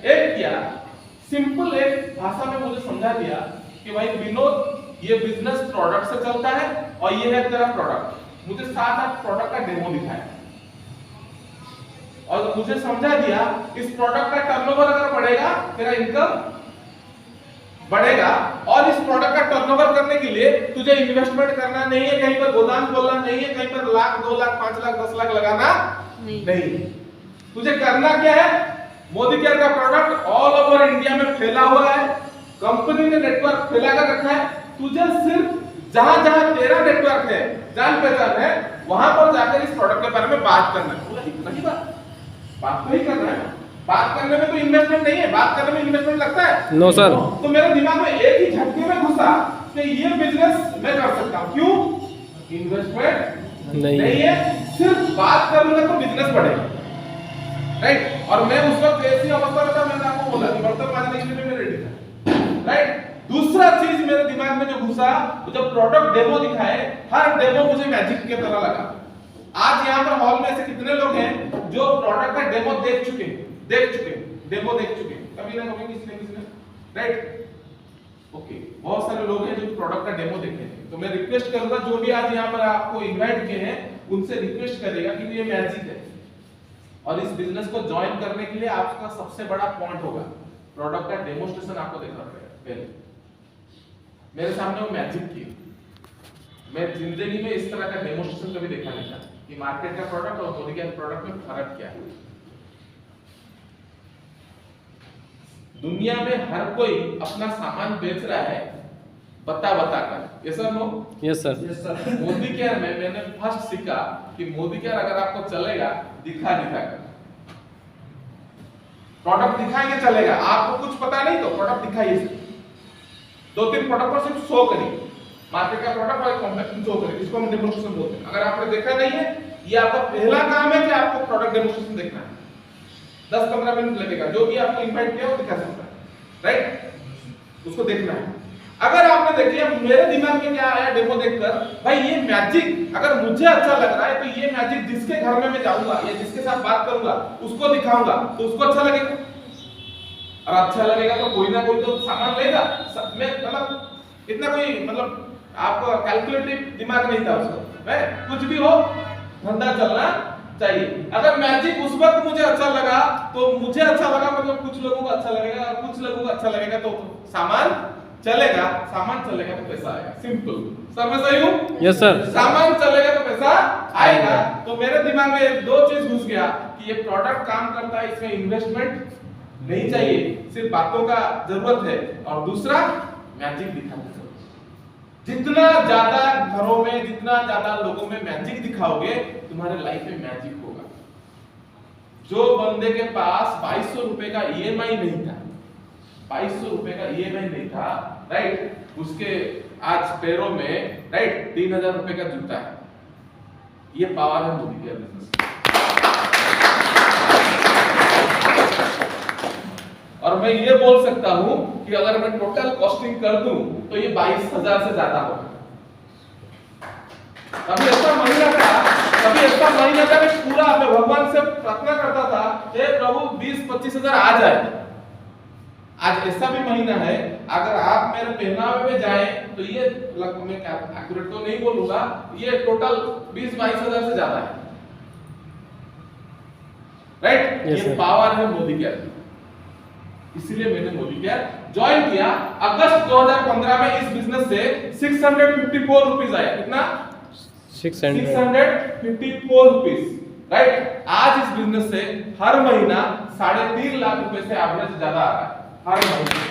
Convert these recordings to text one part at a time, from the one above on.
एक किया, सिंपल एक भाषा में मुझे समझा दिया कि भाई विनोद ये बिजनेस प्रोडक्ट से चलता है और ये है तेरा प्रोडक्ट। मुझे 7-8 प्रोडक्ट का डेमो दिखाया और मुझे समझा दिया इस प्रोडक्ट का टर्नओवर अगर बढ़ेगा तेरा इनकम बढ़ेगा, और इस प्रोडक्ट का टर्नओवर करने के लिए तुझे इन्वेस्टमेंट करना नहीं है, कहीं पर गोदाम खोलना नहीं है, कहीं पर लाख 2 लाख 5 लाख 10 लाख लगाना नहीं। तुझे करना क्या है, मोदी केयर का प्रोडक्ट ऑल ओवर इंडिया में फैला हुआ है, कंपनी ने नेटवर्क फैला कर रखा है। तुझे सिर्फ जहां जहां तेरा नेटवर्क है, जान पहचान है, वहां पर जाकर इस प्रोडक्ट के बारे में बात करना है। इतना ही बात तो ही करना है। बात करने में तो इन्वेस्टमेंट नहीं है, बात करने में इन्वेस्टमेंट लगता है? No sir. तो मेरे दिमाग में एक ही झटके में घुसा कि ये बिजनेस मैं कर सकता हूं। क्यों? इन्वेस्टमेंट नहीं है, सिर्फ बात करूंगा तो बिजनेस बढ़ेगा, राइट। और मैं उस वक्त ऐसी अवस्था में था, मैंने आपको बोला कि बर्तन मांजने के लिए मैं रेडी था, राइट। दूसरा चीज मेरे दिमाग में जो घुसा, जब प्रोडक्ट डेमो दिखाए, हर डेमो मुझे मैजिक की तरह लगा। आज यहाँ पर हॉल में ऐसे कितने लोग हैं जो प्रोडक्ट का डेमो देख चुके, डेमो देख चुके, कभी ना कभी किसने, राइट। ओके, बहुत सारे लोग हैं जो प्रोडक्ट का डेमो देखे हैं। तो मैं रिक्वेस्ट करूंगा जो भी आज यहाँ पर आपको इनवाइट किए हैं, उनसे रिक्वेस्ट करेगा कि ये मैजिक है और इस बिजनेस को ज्वाइन करने के लिए आपका सबसे बड़ा पॉइंट होगा प्रोडक्ट का डेमोस्ट्रेशन आपको देखना पड़ेगा। पहले मेरे सामने वो मैजिक की, मैं जिंदगी में इस तरह का डेमोस्ट्रेशन कभी देखा नहीं था कि मार्केट का प्रोडक्ट और मोदी के प्रोडक्ट में फर्क क्या है। दुनिया में हर कोई अपना सामान बेच रहा है बता कर, yes sir no? Yes sir. Modi care में मैंने फर्स्ट सीखा कि मोदी केयर अगर आपको चलेगा दिखा कर, प्रोडक्ट दिखाएंगे चलेगा, आपको कुछ पता नहीं तो प्रोडक्ट दिखाइए, 2-3 प्रोडक्ट पर सिर्फ शो करिए, मार्केट का प्रोडक्ट और कॉम्पिटिशन शो करिए, इसको हम डेमोस्ट्रेशन बोलते हैं। अगर आपने देखा नहीं है, ये आपका पहला काम है कि आपको प्रोडक्ट डेमोस्ट्रेशन देखना है। 10-15 मिनट लगेगा, जो भी आपको इनवाइट किया वो दिखा सकता है, राइट, उसको देखना है। अगर आपने देख लिया, मेरे दिमाग में क्या आया डेमो देखकर, भाई ये मैजिक अगर मुझे अच्छा लग रहा है तो ये मैजिक जिसके घर में मैं जाऊंगा या जिसके साथ बात करूंगा उसको दिखाऊंगा तो उसको अच्छा लगेगा, और अच्छा लगेगा तो कोई ना कोई तो सामान लेगा। मैं मतलब इतना कोई मतलब आपको कैलकुलेटिव दिमाग नहीं था उसको, है कुछ भी हो धंधा चलना चाहिए। अगर मैजिक उस वक्त मुझे अच्छा लगा तो मुझे अच्छा लगा, मतलब कुछ लोगों को अच्छा लगेगा, और कुछ लोगों को अच्छा लगेगा तो सामान चलेगा, सामान चलेगा तो पैसा आएगा। सिंपल, सर मैं सही हूं? Yes sir. सामान चलेगा तो पैसा आएगा। तो मेरे दिमाग में 2 चीज घुस गया कि ये प्रोडक्ट काम करता है, इसमें इन्वेस्टमेंट नहीं चाहिए, सिर्फ बातों का जरूरत है, और दूसरा मैजिक दिखाना। जितना ज्यादा घरों में, जितना ज्यादा लोगों में मैजिक दिखाओगे, तुम्हारे लाइफ में मैजिक होगा। जो बंदे के पास 2200 रुपए का ईएमआई नहीं था, 2200 रुपए का ईएमआई नहीं था, राइट, उसके आज पैरों में, राइट, 3000 रुपए का जूता है। ये पावर है मोदी केयर बिजनेस। और मैं ये बोल सकता हूं कि अगर मैं टोटल कॉस्टिंग कर दूं तो ये 22,000 से ज्यादा होगा। कभी ऐसा महीना था कि पूरा मैं भगवान से प्रार्थना करता था, हे प्रभु 20-25 हजार आ जाए। आज ऐसा भी महीना है, अगर आप मेरे पहनावे में जाएं तो ये मैं क्या एक्यूरेट तो नहीं बोलूंगा, ये टोटल 20-22 हजार से ज्यादा है, राइट। ये पावर है मोदी केयर, इसलिए मैंने मोदी केयर ज्वाइन किया। अगस्त 2015 में इस बिजनेस से 654 रुपीज आया। कितना? 654 रुपीज, राइट। आज इस बिजनेस से हर महीना 3.5 लाख रुपए से एवरेज ज्यादा आ रहा है हर महीने।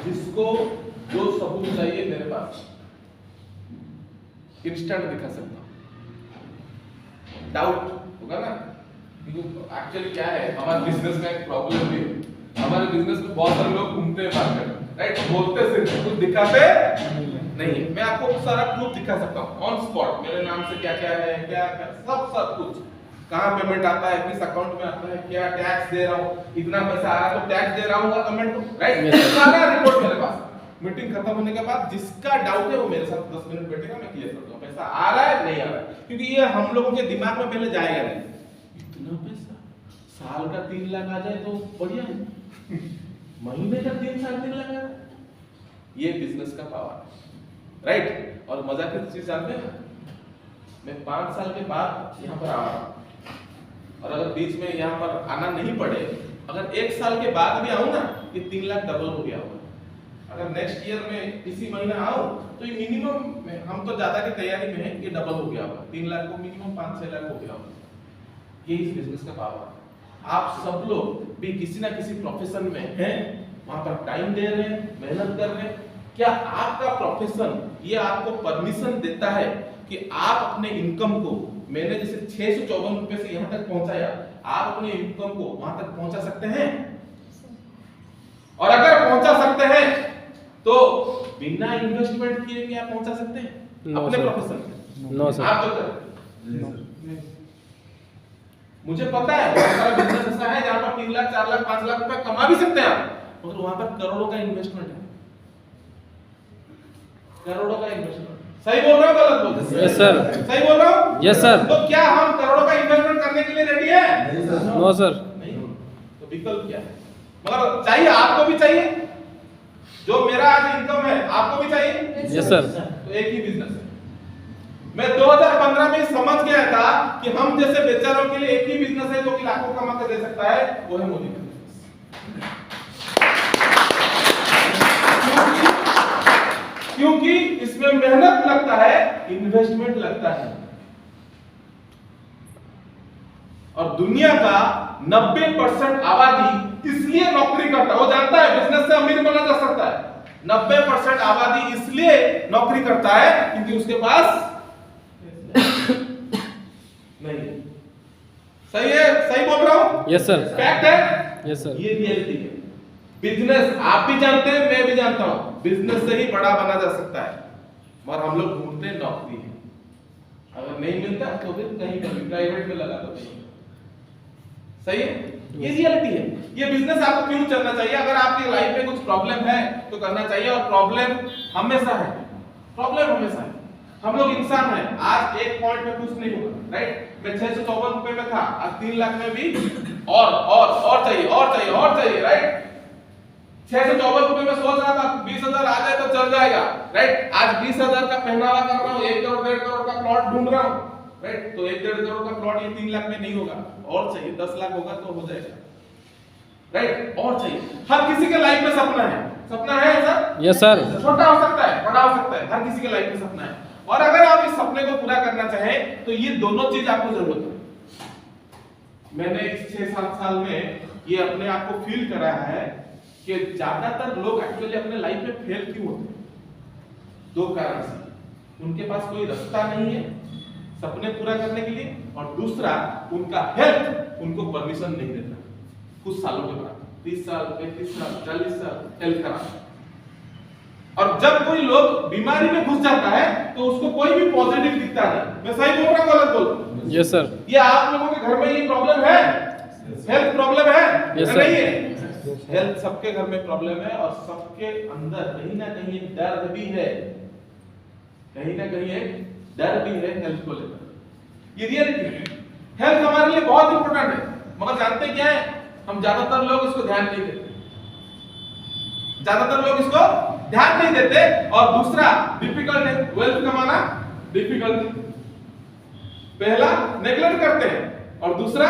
जिसको जो सबूत चाहिए मेरे पास इंस्टेंट दिखा सकता हूं। डाउट होगा ना, एक्चुअली क्या है, हमारे बिजनेस में एक प्रॉब्लम भी है। हमारे बिजनेस में बहुत सारे लोग घूमते हैं मार्केट, राइट, बोलते सिर्फ, कुछ दिखाते नहीं। मैं आपको सारा प्रूफ दिखा सकता हूँ ऑन स्पॉट, मेरे नाम से क्या क्या है, क्या सब कुछ, कहाँ पेमेंट आता है, किस अकाउंट में आता है, क्या टैक्स दे रहा हूँ, इतना पैसा आ रहा है तो टैक्स दे रहा हूँ गवर्नमेंट को, राइट, सारा रिपोर्ट मेरे पास। मीटिंग खत्म होने के बाद जिसका डाउट है वो मेरे साथ 10 मिनट बैठेगा, मैं क्लियर करता हूँ पैसा आ रहा है नहीं आ रहा है, क्योंकि ये हम लोगों के दिमाग में पहले जाएगा नहीं। इतना पैसा, साल का 3 लाख आ जाए तो बढ़िया है, महीने का 3-3.5 लाख आ जाए, ये बिजनेस का पावर है, राइट। और मजा की चीज जानते हैं, मैं 5 साल के बाद यहाँ पर आ रहा हूँ, और अगर बीच में यहाँ पर आना नहीं पड़े, अगर 1 साल के बाद भी आऊँ ना, ये 3 लाख डबल हो गया होगा। अगर नेक्स्ट ईयर में इसी महीना आऊँ तो ये मिनिमम, हम तो ज्यादा की तैयारी में है, ये डबल हो गया होगा, 3 लाख को मिनिमम 5-6 लाख हो गया होगा। ये इस बिजनेस का पावर है। आप सब लोग भी किसी ना किसी प्रोफेशन में हैं, वहां पर टाइम दे रहे हैं, मेहनत कर रहे हैं, क्या आपका प्रोफेशन ये आपको परमिशन देता है कि आप अपने इनकम को, मैंने जैसे 654 रुपए से यहाँ तक पहुंचाया, आप अपने इनकम को वहां तक पहुंचा सकते हैं? और अगर पहुंचा सकते हैं तो बिना इन्वेस्टमेंट किए क्या पहुंचा सकते हैं अपने प्रोफेशन में? No sir. आप जो मुझे पता है बहुत सारा बिजनेस ऐसा है जहां पर 3 लाख 4 लाख 5 लाख रुपए कमा भी सकते हैं आप, मगर वहां पर करोड़ों का इन्वेस्टमेंट है, करोड़ों का इन्वेस्टमेंट। सही बोल रहा हूं गलत बोल रहा हूं? Yes sir. सही बोल रहा हूं? Yes sir. तो क्या हम करोड़ों का इन्वेस्टमेंट करने के लिए रेडी हैं? No sir. नहीं। तो विकल्प क्या है? मगर चाहिए, आपको भी चाहिए, जो मेरा आज इनकम है आपको भी चाहिए। Yes sir. तो एक ही बिजनेस है। मैं 2015 में समझ गया था कि हम जैसे बेचारों के लिए एक ही बिजनेस है जो कि लाखों कमा कर दे सकता है, वो है मोदी बिजनेस। क्योंकि इसमें मेहनत लगता है, इन्वेस्टमेंट लगता है, और दुनिया का 90% आबादी इसलिए नौकरी करता है, वो जानता है बिजनेस से अमीर बना जा सकता है। 90% आबादी इसलिए नौकरी करता है क्योंकि उसके पास नहीं है। सही है? सही बोल रहा हूं? Yes sir. फैक्ट है? Yes sir. ये रियलिटी है। बिजनेस आप भी जानते हैं, मैं भी जानता हूं, बिजनेस से ही बड़ा बना जा सकता है, मगर हम लोग ढूंढते नौकरी है। अगर नहीं मिलता तो फिर कहीं पर प्राइवेट में लगा दो। सही है? ये रियलिटी है। ये बिजनेस आपको क्यों चलना चाहिए? अगर आपकी लाइफ में कुछ प्रॉब्लम है तो करना चाहिए, और प्रॉब्लम हमेशा है, प्रॉब्लम हमेशा है। हम लोग इंसान हैं, आज एक पॉइंट में कुछ नहीं होगा, राइट? मैं 654 रुपए में था, आज 3 लाख में भी और चाहिए, राइट? 654 रुपए में सोच रहा था 20,000 आ जाए तो चल जाएगा, राइट? आज 20,000 का पहनावा कर रहा हूँ, 1 करोड़ 1.5 करोड़ का प्लॉट ढूंढ रहा हूँ, राइट? तो 1-1.5 करोड़ का प्लॉट ये 3 लाख में नहीं होगा, और चाहिए 10 लाख होगा तो हो जाएगा, राइट? और चाहिए। हर किसी के लाइफ में सपना है, सपना है सर? Yes sir. छोटा हो सकता है, बड़ा हो सकता है, हर किसी के लाइफ में सपना है, और अगर आप इस सपने को पूरा करना चाहें तो ये दोनों चीज आपको जरूरत है। मैंने इस 6-7 साल में ये अपने आप को फील करा है कि ज्यादातर लोग एक्चुअली अपने लाइफ में फेल क्यों होते हैं? 2 कारण से। उनके पास कोई रास्ता नहीं है सपने पूरा करने के लिए, और दूसरा उनका हेल्थ उनको परमिशन नहीं देता। कुछ सालों के बाद 30 साल 35 साल 40 साल हेल्थ खराब, और जब कोई लोग बीमारी में घुस जाता है तो उसको कोई भी पॉजिटिव दिखता नहीं। मैं सही बोल रहा हूं गलत बोल रहा हूं? Yes sir. ये आप लोगों के घर में ये प्रॉब्लम है, हेल्थ प्रॉब्लम है? Yes, नहीं है? हेल्थ सबके घर में प्रॉब्लम है, और सबके अंदर कहीं ना कहीं एक डर भी है, कहीं ना कहीं एक डर भी है हेल्थ को लेकर। ये रियलिटी है। हेल्थ हमारे लिए बहुत इंपॉर्टेंट है, मगर जानते क्या है, हम ज्यादातर लोग इसको ध्यान नहीं देते, ज्यादातर लोग इसको ध्यान नहीं देते। और दूसरा डिफिकल्ट है, वेल्थ कमाना डिफिकल्ट है। पहला नेग्लेक्ट करते हैं, और दूसरा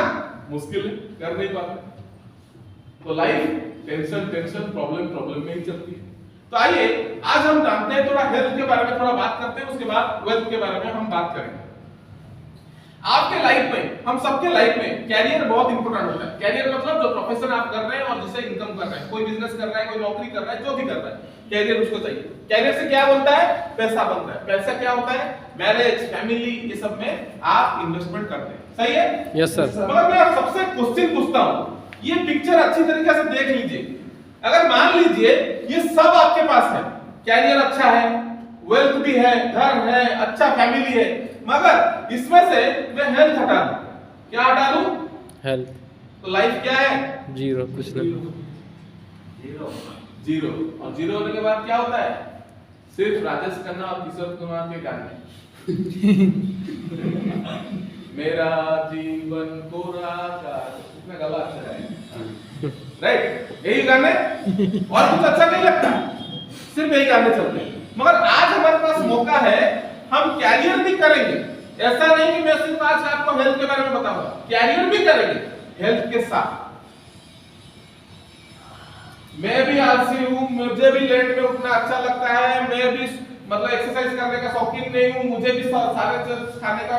मुश्किल है, कर नहीं पाते। तो लाइफ टेंशन प्रॉब्लम में ही चलती है। तो आइए आज हम जानते हैं, थोड़ा हेल्थ के बारे में थोड़ा बात करते हैं, उसके बाद वेल्थ के बारे में हम बात करेंगे। आपके लाइफ में, हम सबके लाइफ में कैरियर बहुत इंपॉर्टेंट होता है। कैरियर मतलब जो प्रोफेशन आप कर रहे हैं और जिससे इनकम कर रहे हैं, कोई बिजनेस कर रहा है, कोई नौकरी कर रहा है, जो भी कर रहा है, कैरियर उसको चाहिए। कैरियर से क्या बनता है? पैसा बनता है। पैसा क्या होता है? मैरिज, फैमिली, ये सब में आप इन्वेस्टमेंट करते हैं। सही है? Yes sir. मगर मैं सबसे क्वेश्चन पूछता हूँ, ये पिक्चर अच्छी तरीके से देख लीजिए। अगर मान लीजिए ये सब आपके पास है, कैरियर अच्छा है, वेल्थ भी है, घर है, अच्छा फैमिली है, मगर इसमें से मैं हेल्थ हटा दूं, क्या हटा दूं? हेल्थ। तो लाइफ क्या है? जीरो, कुछ नहीं। जीरो। और जीरो होने के बाद क्या होता है? सिर्फ राजेश खन्ना और किशोर कुमार के गाने। मेरा जीवन कोरा का, कितना गला अच्छा है, राइट? यही गाने और कुछ अच्छा नहीं लगता, सिर्फ यही गाने चलते हैं। मगर आज हमारे पास मौका है, हम कैरियर भी करेंगे। ऐसा नहीं कि मैं सिर्फ आज आपको हेल्थ के बारे में बताऊंगा, कैरियर भी करेंगे हेल्थ के साथ। मैं भी आलसी हूं, मुझे भी लेट में उठना अच्छा लगता है, मैं भी मतलब एक्सरसाइज करने का शौकीन नहीं हूं, मुझे भी सारे चीज खाने का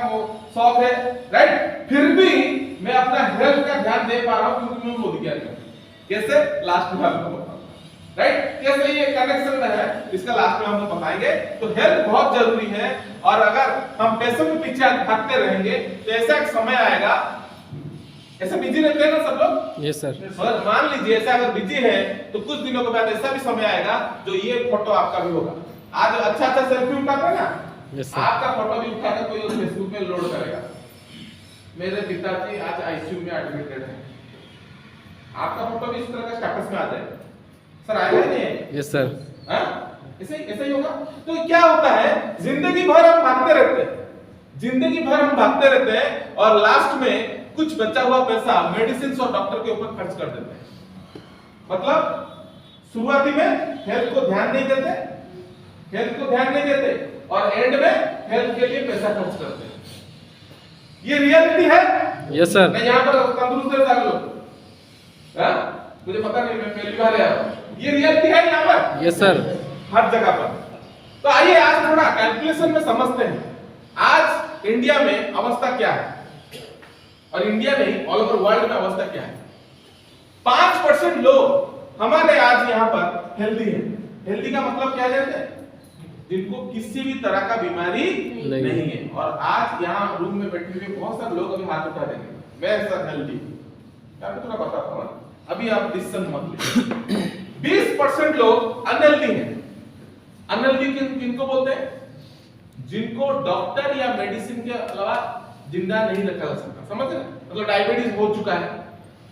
शौक है, राइट? फिर भी मैं अपना हेल्थ का ध्यान दे पा रहा हूं क्योंकि मैं मोदी क्या कर, कैसे लास्ट में आपको बताऊंगा, राइट? कैसे ये कनेक्शन है इसका लास्ट में हम लोग बताएंगे। तो हेल्थ बहुत जरूरी है, और अगर हम पैसों के पीछे भागते रहेंगे तो ऐसा एक समय आएगा, ऐसे बिजी रहते हैं ना सब लोग, यस सर। और मान लीजिए ऐसा अगर बिजी है तो कुछ दिनों के बाद ऐसा भी समय आएगा जो ये फोटो आपका भी होगा। आज अच्छा सेल्फी उठाते हैं ना, यस सर। आपका फोटो भी उठाकर कोई फेसबुक में लोड करेगा, मेरे पिताजी आज आईसीयू में एडमिटेड है, आपका फोटो भी इस तरह का स्टेटस में आ जाएगा। सर आएगा नहीं है? Yes sir. हाँ, ऐसे ही होगा। तो क्या होता है, जिंदगी भर हम भागते रहते हैं, जिंदगी भर हम भागते रहते हैं, और लास्ट में कुछ बचा हुआ पैसा मेडिसिन और डॉक्टर के ऊपर खर्च कर देते हैं। मतलब शुरुआती में हेल्थ को ध्यान नहीं देते, हेल्थ को ध्यान नहीं देते, और एंड में हेल्थ के लिए पैसा खर्च करते हैं। ये रियलिटी है। Yes sir. मैं यहाँ पर तंदुरुस्त है सारे लोग, हाँ? मुझे पता नहीं, मैं पहली बार आया हूँ। ये रियलिटी है यहाँ पर, यस सर, हर जगह पर। तो आइए आज थोड़ा कैलकुलेशन में समझते हैं, आज इंडिया में अवस्था क्या है, और इंडिया नहीं ऑल ओवर वर्ल्ड में अवस्था क्या है। 5% लोग हमारे आज यहाँ पर हेल्दी है। हेल्दी का मतलब क्या जानते हैं? जिनको किसी भी तरह का बीमारी नहीं है। और आज यहाँ रूम में बैठे हुए बहुत सारे लोग अभी हाथ उठा देंगे, मैं सर हेल्दी, आपको थोड़ा बताता हूँ, अभी आप डिसीजन मत लीजिए। 20% लोग अनहेल्दी हैं। अनहेल्दी किनको बोलते हैं? जिनको डॉक्टर या मेडिसिन के अलावा जिंदा नहीं रखा जा सकता, समझ रहे? मतलब डायबिटीज हो चुका है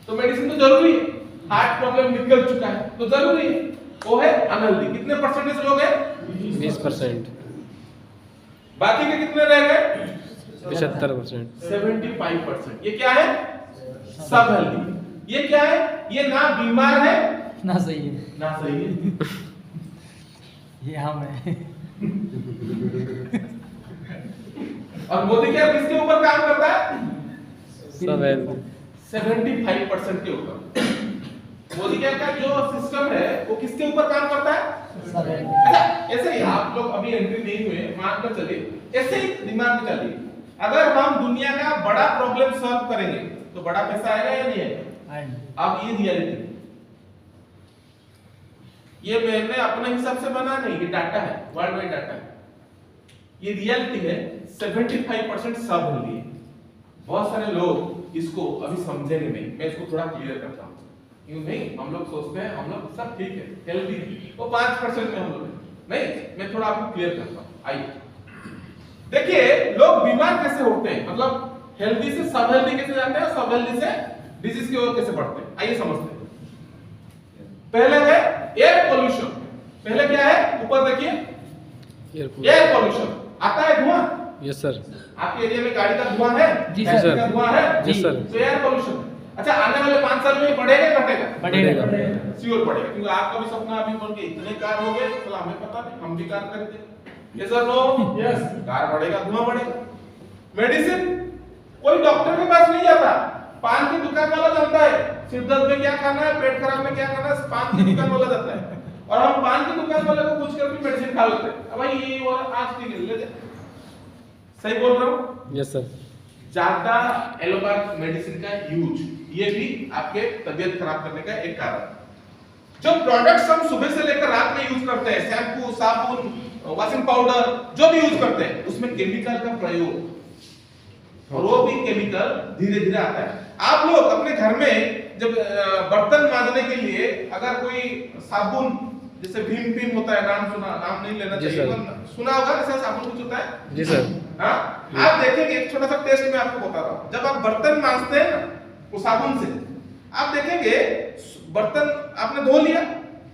तो मेडिसिन तो जरूरी है, हार्ट प्रॉब्लम निकल चुका है तो जरूरी है, वो है अनहेल्दी। कितने परसेंटेज लोग हैं? 20%। बाकी के कितने रह गए? 75%। 75%। ये क्या है? सब हेल्दी। ये क्या है? ये ना बीमार है ना सही है, ना सही है। ये हम है। और मोदी क्या किसके ऊपर काम करता है? सब है। 75% के ऊपर। मोदी क्या का जो सिस्टम है वो किसके ऊपर काम करता है? अच्छा, ऐसे ही आप लोग अभी एंट्री नहीं हुए, मान कर चलिए, ऐसे ही दिमाग में चलिए, अगर हम दुनिया का बड़ा प्रॉब्लम सॉल्व करेंगे तो बड़ा पैसा आएगा या नहीं आएगा? अब ये रियलिटी, ये मैंने अपने हिसाब से बना नहीं, ये डाटा है, वर्ल्ड वाइड डाटा है, ये रियलिटी है। 75% सब हेल्दी है। बहुत सारे लोग इसको अभी समझेंगे नहीं, मैं इसको थोड़ा क्लियर करता हूँ। क्यों नहीं, हम लोग सोचते हैं हम लोग सब ठीक है, हेल्दी है, वो 5% में हम लोग नहीं, मैं थोड़ा आपको क्लियर करता हूँ। आइए देखिए, लोग बीमार कैसे होते हैं, मतलब हेल्दी से सब हेल्दी कैसे जाते हैं, सब हेल्दी से डिजीज की ओर कैसे बढ़ते हैं, आइए समझते हैं। पहले है एयर पोल्यूशन। पहले क्या है, ऊपर देखिए, एयर पोल्यूशन आता है धुआं। Yes sir. आपके एरिया में गाड़ी का धुआं है? जी सर। का धुआं है? जी सर। तो एयर पोल्यूशन, अच्छा आने वाले 5 साल में बढ़ेगा घटेगा? बढ़ेगा। श्योर बढ़ेगा, क्योंकि आपका भी सपना अभी बन के इतने कार हो गए, चलो हमें पता नहीं, हम भी कार खरीदते। यस और नो? यस। कार बढ़ेगा, धुआं बढ़ेगा। मेडिसिन, कोई डॉक्टर के पास नहीं जाता, पान की दुकान वाला जानता है सिर दर्द में क्या खाना है, पेट खराब में क्या खाना है, पान की दुकान वाला जानता है। और हम पान की दुकान वाले को पूछ कर भी मेडिसिन खा लेते हैं, अब भाई ये वाला आज ठीक है ले जा। सही बोल रहा हूँ? Yes sir. ज्यादा एलोपैथ मेडिसिन का यूज, ये भी आपके तबीयत खराब करने का एक कारण। जो प्रोडक्ट्स हम सुबह से लेकर रात में यूज करते हैं, शैम्पू, साबुन, वॉशिंग पाउडर, जो भी यूज करते हैं, उसमें केमिकल का प्रयोग, और वो भी केमिकल धीरे धीरे आता है। आप लोग अपने घर में जब बर्तन मांजने के लिए अगर कोई साबुन, जैसे भीम होता है, नाम नहीं लेना चाहिए, सुना होगा ऐसा साबुन कुछ होता है? जी सर। हाँ, आप देखेंगे, एक छोटा सा टेस्ट मैं आपको बता रहा हूँ। जब आप बर्तन मांजते हैं ना वो साबुन से, आप देखेंगे बर्तन आपने धो लिया,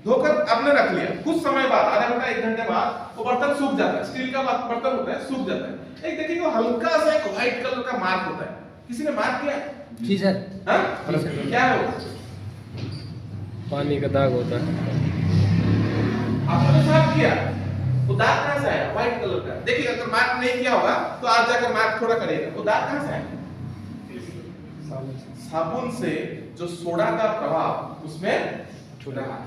धोकर आपने रख लिया, कुछ समय बाद आधा घंटा 1 घंटे बाद वो बर्तन सूख जाता है, स्टील का बर्तन होता है, सूख जाता है। एक देखिए वो हल्का सा एक व्हाइट कलर का मार्क होता है, किसी ने मार्क किया? जी सर। हाँ? क्या है वो? पानी का दाग होता है। आपने साफ किया, वो दाग कहाँ से आया? व्हाइट कलर का। देखिए अगर मार्क नहीं किया होगा तो आज जाकर मार्क थोड़ा करेगा, वो दाग कहाँ से आया? साबुन से जो सोडा का प्रभाव उसमें रहा,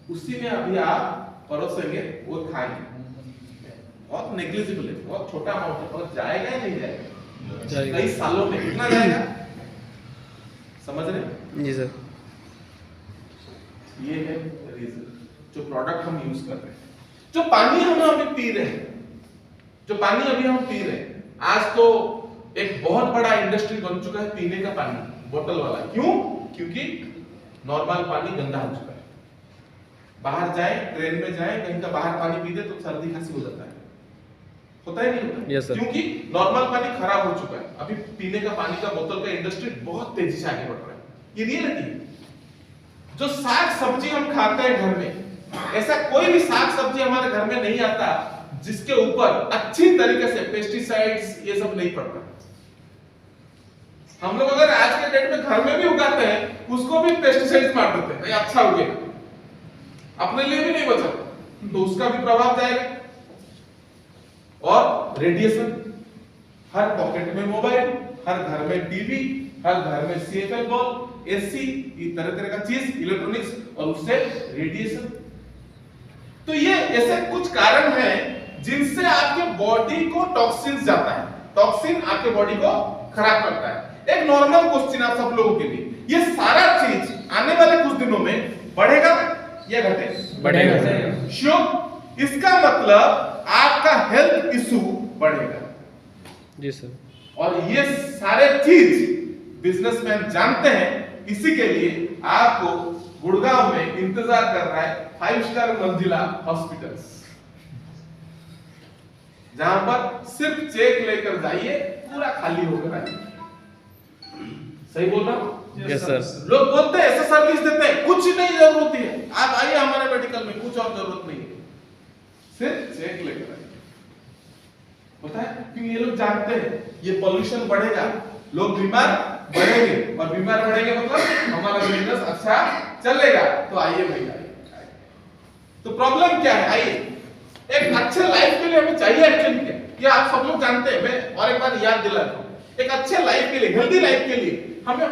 उसी में अभी आप परोसेंगे, वो खाएंगे। बहुत नेग्लिजिबल है, बहुत छोटा अमाउंट है, बहुत जाएगा ही नहीं जाएगा कई सालों में, कितना जाएगा समझ रहे हैं? जी सर। ये है रीजन, जो प्रोडक्ट हम यूज कर रहे हैं, जो पानी हम अभी पी रहे हैं, जो पानी अभी हम पी रहे हैं, आज तो एक बहुत बड़ा इंडस्ट्री बन चुका है पीने का पानी, बोतल वाला। क्यों? क्योंकि नॉर्मल पानी गंदा हो चुका है। बाहर जाए, ट्रेन में जाए, कहीं का बाहर पानी पी दे तो सर्दी खांसी हो जाता है, होता है नहीं होता? Yes, sir. क्योंकि नॉर्मल पानी खराब हो चुका है। अभी पीने का पानी का बोतल का इंडस्ट्री बहुत तेजी से आगे बढ़ रहा है, ये रियलिटी है। जो साग सब्जी हम खाते हैं घर में, ऐसा कोई भी साग सब्जी हमारे घर में नहीं आता जिसके ऊपर अच्छी तरीके से पेस्टिसाइड्स ये सब नहीं पड़ता। हम लोग अगर आज के डेट में घर में भी उगाते हैं, उसको भी पेस्टिसाइड्स मार देते हैं, नहीं अच्छा उगेगा, अपने लिए भी नहीं बचा, तो उसका भी प्रभाव जाएगा। और रेडिएशन, हर पॉकेट में मोबाइल, हर घर में टीवी, हर घर में सीएफएल बल्ब, एसी, ये तरह तरह का चीज, इलेक्ट्रॉनिक्स, और उससे रेडिएशन। तो ये ऐसे कुछ कारण हैं जिनसे आपके बॉडी को टॉक्सिन्स जाता है, टॉक्सिन आपके बॉडी को खराब करता है। एक नॉर्मल क्वेश्चन आप सब लोगों के लिए, ये सारा चीज आने वाले कुछ दिनों में बढ़ेगा या घटेगा? बढ़ेगा। श्योर? इसका मतलब आपका हेल्थ इशू बढ़ेगा। जी सर। और ये सारे चीज बिजनेसमैन जानते हैं, इसी के लिए आपको गुड़गांव में इंतजार कर रहा है 5 स्टार मंजिला हॉस्पिटल, जहां पर सिर्फ चेक लेकर जाइए, पूरा खाली होकर आइए। सही बोल रहा हूं? Yes sir. लोग बोलते हैं ऐसा सर्विस देते हैं, कुछ नहीं जरूरत है, आप आइए हमारे मेडिकल में, कुछ और जरूरत नहीं है, सिर्फ चेक लेकर आइए। पता है क्योंकि ये लोग जानते हैं ये पॉल्यूशन बढ़ेगा, लोग बीमार बढ़ेंगे, और बीमार बढ़ेंगे मतलब हमारा बिजनेस अच्छा चलेगा, तो आइए भैया। तो प्रॉब्लम क्या है? आइए, एक अच्छे लाइफ के लिए हमें चाहिए एक्चुअली क्या, ये आप सब लोग जानते हैं, मैं और एक बार याद दिलाता हूं। एक अच्छे लाइफ के लिए, हेल्दी लाइफ के लिए हमें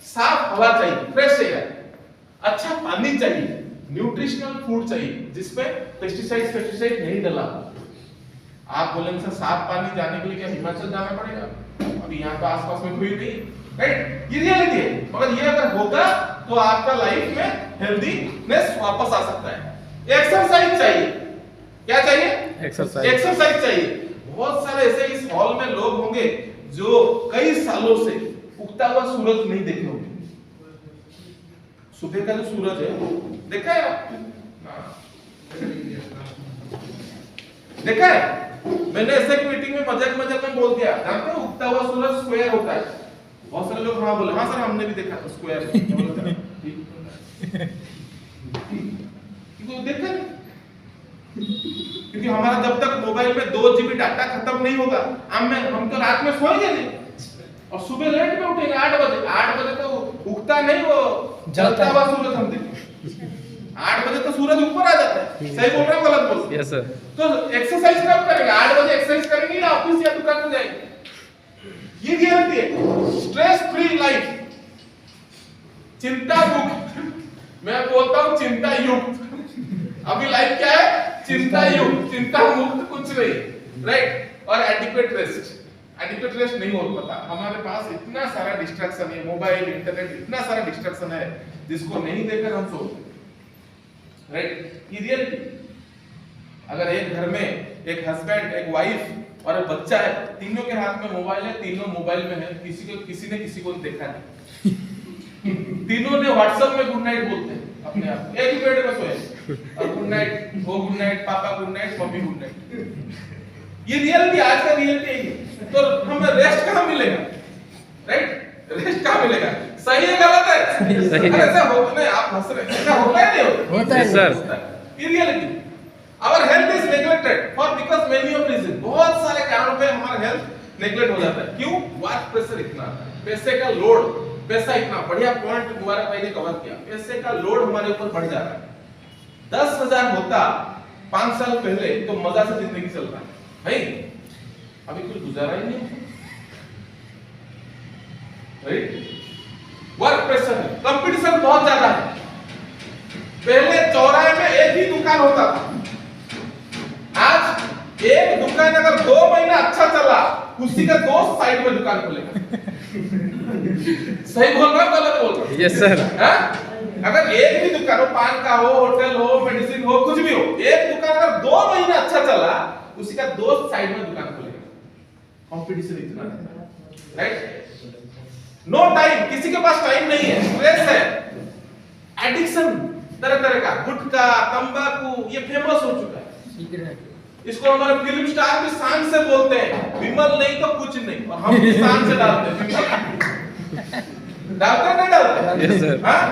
साफ हवा चाहिए, फ्रेश एयर, अच्छा पानी चाहिए, न्यूट्रिशनल फूड चाहिए जिसमें पेस्टिसाइड नहीं डला। आप बोलेंगे सर साफ पानी जाने के लिए क्या हिमाचल जाना पड़ेगा? अभी यहाँ तो आसपास में कोई नहीं, राइट? ये रियलिटी है, मगर ये अगर होगा तो आपका लाइफ में हेल्दीनेस वापस आ सकता है। एक्सरसाइज चाहिए, क्या चाहिए? एक्सरसाइज चाहिए। बहुत सारे ऐसे इस हॉल में लोग होंगे जो कई सालों से उगता हुआ सूरज नहीं देखे होंगे। सुबह का जो सूरज है देखा है आपने? देखा है? मैंने ऐसे एक मीटिंग में मजाक में बोल दिया, जानते हो उगता हुआ सूरज स्क्वायर होता है। बहुत सारे लोग हाँ बोले, हाँ सर हमने भी देखा स्क्वायर। देखा नहीं? क्योंकि हमारा जब तक मोबाइल में 2 GB डाटा खत्म नहीं होगा, हम तो रात में सोएंगे नहीं, और सुबह लेट में उठेंगे 8 बजे। 8 बजे तो उगता नहीं, वो जलता हुआ सूरज हम देखेंगे। 8 बजे तो सूरज ऊपर आ जाता है। सही बोल रहा हूँ गलत बोल? Yes sir. तो एक्सरसाइज कब करेंगे? 8 बजे एक्सरसाइज करेंगे या ऑफिस या दुकान में जाएंगे? ये रियलिटी है। स्ट्रेस फ्री लाइफ, चिंता मुक्त, मैं बोलता हूँ चिंता युक्त। अभी लाइफ क्या है? चिंता युक्त, चिंता मुक्त कुछ नहीं, राइट? और एडिक्वेट रेस्ट नहीं हो पाता। हमारे पास इतना सारा डिस्ट्रैक्शन है, मोबाइल, इंटरनेट, इतना सारा डिस्ट्रैक्शन है जिसको नहीं देकर हम सोते, राइट? ये रियलिटी। अगर एक घर में एक हस्बैंड, एक वाइफ और एक बच्चा है, तीनों के हाथ में मोबाइल है, तीनों मोबाइल में है, किसी ने किसी को देखा नहीं। तीनों ने व्हाट्सएप में गुड नाइट बोलते हैं अपने आप, एक ही बेड में सोए और गुड नाइट, वो गुड नाइट, पापा good night, mummy good night. ये रियलिटी, आज का रियलिटी है। तो हमें रेस्ट कहाँ मिलेगा, राइट? रेस्ट कहाँ मिलेगा? सही है गलत है? सही है। ऐसा हो नहीं, आप हंस रहे हैं, ऐसा होता है नहीं होता है sir. In reality, our health is neglected for because many of reasons. बहुत सारे कारणों पे हमारा हेल्थ नेग्लेक्ट हो जाता है। क्यों? वर्क प्रेशर इतना, पैसे का लोड, पैसा इतना, बढ़िया पॉइंट मुबारक भाई ने कवर किया। पैसे का लोड हमारे ऊपर बढ़ जा रहा है। 10,000 होता 5 साल पहले तो मजा से जिंदगी चल रहा है भाई, अभी कुछ गुजारा ही नहीं। वर्क प्रेशर है, कंपटीशन बहुत ज्यादा है। पहले चौराहे में एक ही दुकान होता था, आज एक दुकान अगर 2 महीना अच्छा चला, उसी का दोस्त साइड में दुकान खोलेगा। सही बोल रहा हूं गलत बोल रहा हूं? Yes sir. अगर एक ही दुकान हो, पान का हो, होटल हो, मेडिसिन हो, कुछ भी हो, एक दुकान अगर 2 महीना अच्छा चला, उसी का दोस्त साइड में दुकान खोलेगा। कंपटीशन इतना है, राइट? नो टाइम, किसी के पास टाइम नहीं है, स्ट्रेस है, एडिक्शन तरह तरह का, गुटखा, तंबाकू, ये फेमस हो चुका है। सिगरेट, इसको हमारे फिल्म स्टार भी शान से बोलते हैं, विमल नहीं तो कुछ नहीं, और हम भी शान से डालते हैं विमल। डालते नहीं डालते? Yes sir. हाँ?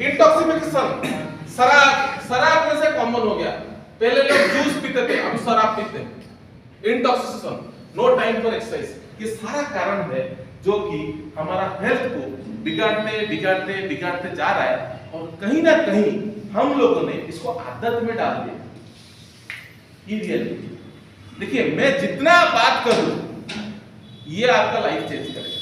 इंटॉक्सिकेशन, शराब में से कॉमन हो गया। पहले लोग जूस पीते थे, अब शराब पीते हैं। Intoxication, no time for exercise, ये सारा कारण है जो कि हमारा हेल्थ को बिगाड़ते बिगाड़ते बिगाड़ते जा रहा है, और कहीं ना कहीं हम लोगों ने इसको आदत में डाल दिया। देखिए, मैं जितना बात करूं, ये आपका लाइफ चेंज करेगा।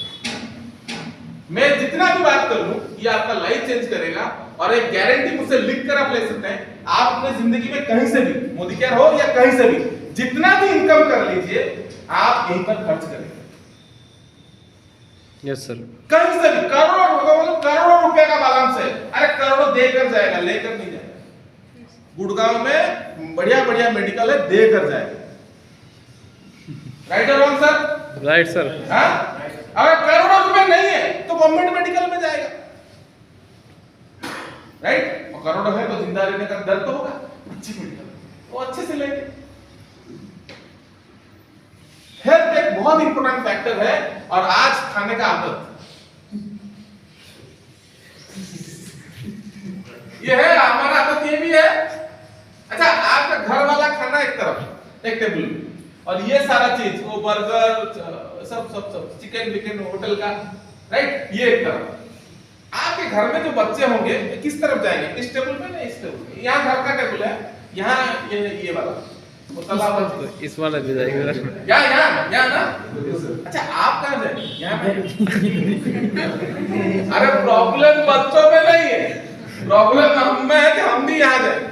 मैं जितना भी बात करूं, ये आपका लाइफ चेंज करेगा, और एक गारंटी मुझसे लिख कर आप ले सकते हैं। आप अपनी जिंदगी में कहीं से भी, मोदी केयर हो या कहीं से भी, जितना भी इनकम कर लीजिए, आप यहीं पर खर्च करेंगे। Yes sir. कहीं से भी करोड़ों रुपए का बैलेंस है, अरे करोड़ों देकर जाएगा, लेकर नहीं जाएगा। गुड़गांव में बढ़िया बढ़िया मेडिकल है, देकर जाएगा। राइट और रॉन्ग सर? Right sir. अगर करोड़ों रुपए नहीं है तो गवर्नमेंट मेडिकल में जाएगा, राइट? और करोड़ों है तो जिंदा रहने का डर तो होगा, अच्छी मेडिकल वो अच्छे से लेंगे। हेल्थ एक बहुत इंपॉर्टेंट फैक्टर है, और आज खाने का आदत ये है, हमारा आदत ये भी है। अच्छा, आपका घर वाला खाना एक तरफ, एक टेबल में, और ये सारा चीज, वो बर्गर, सब चिकन विकन होटल का, राइट, ये एक तरफ। आपके घर में जो बच्चे होंगे किस तरफ जाएंगे? इस टेबल पे ना इस टेबल पे? यहाँ घर का टेबल है, यहाँ ये वाला, वो तलाब इस वाला भी जाएगा। यहाँ ना। अच्छा, आप कहाँ जाएंगे? यहाँ पे। अरे प्रॉब्लम बच्चों में नहीं है, प्रॉब्लम हम में है कि हम भी यहाँ जाएंगे,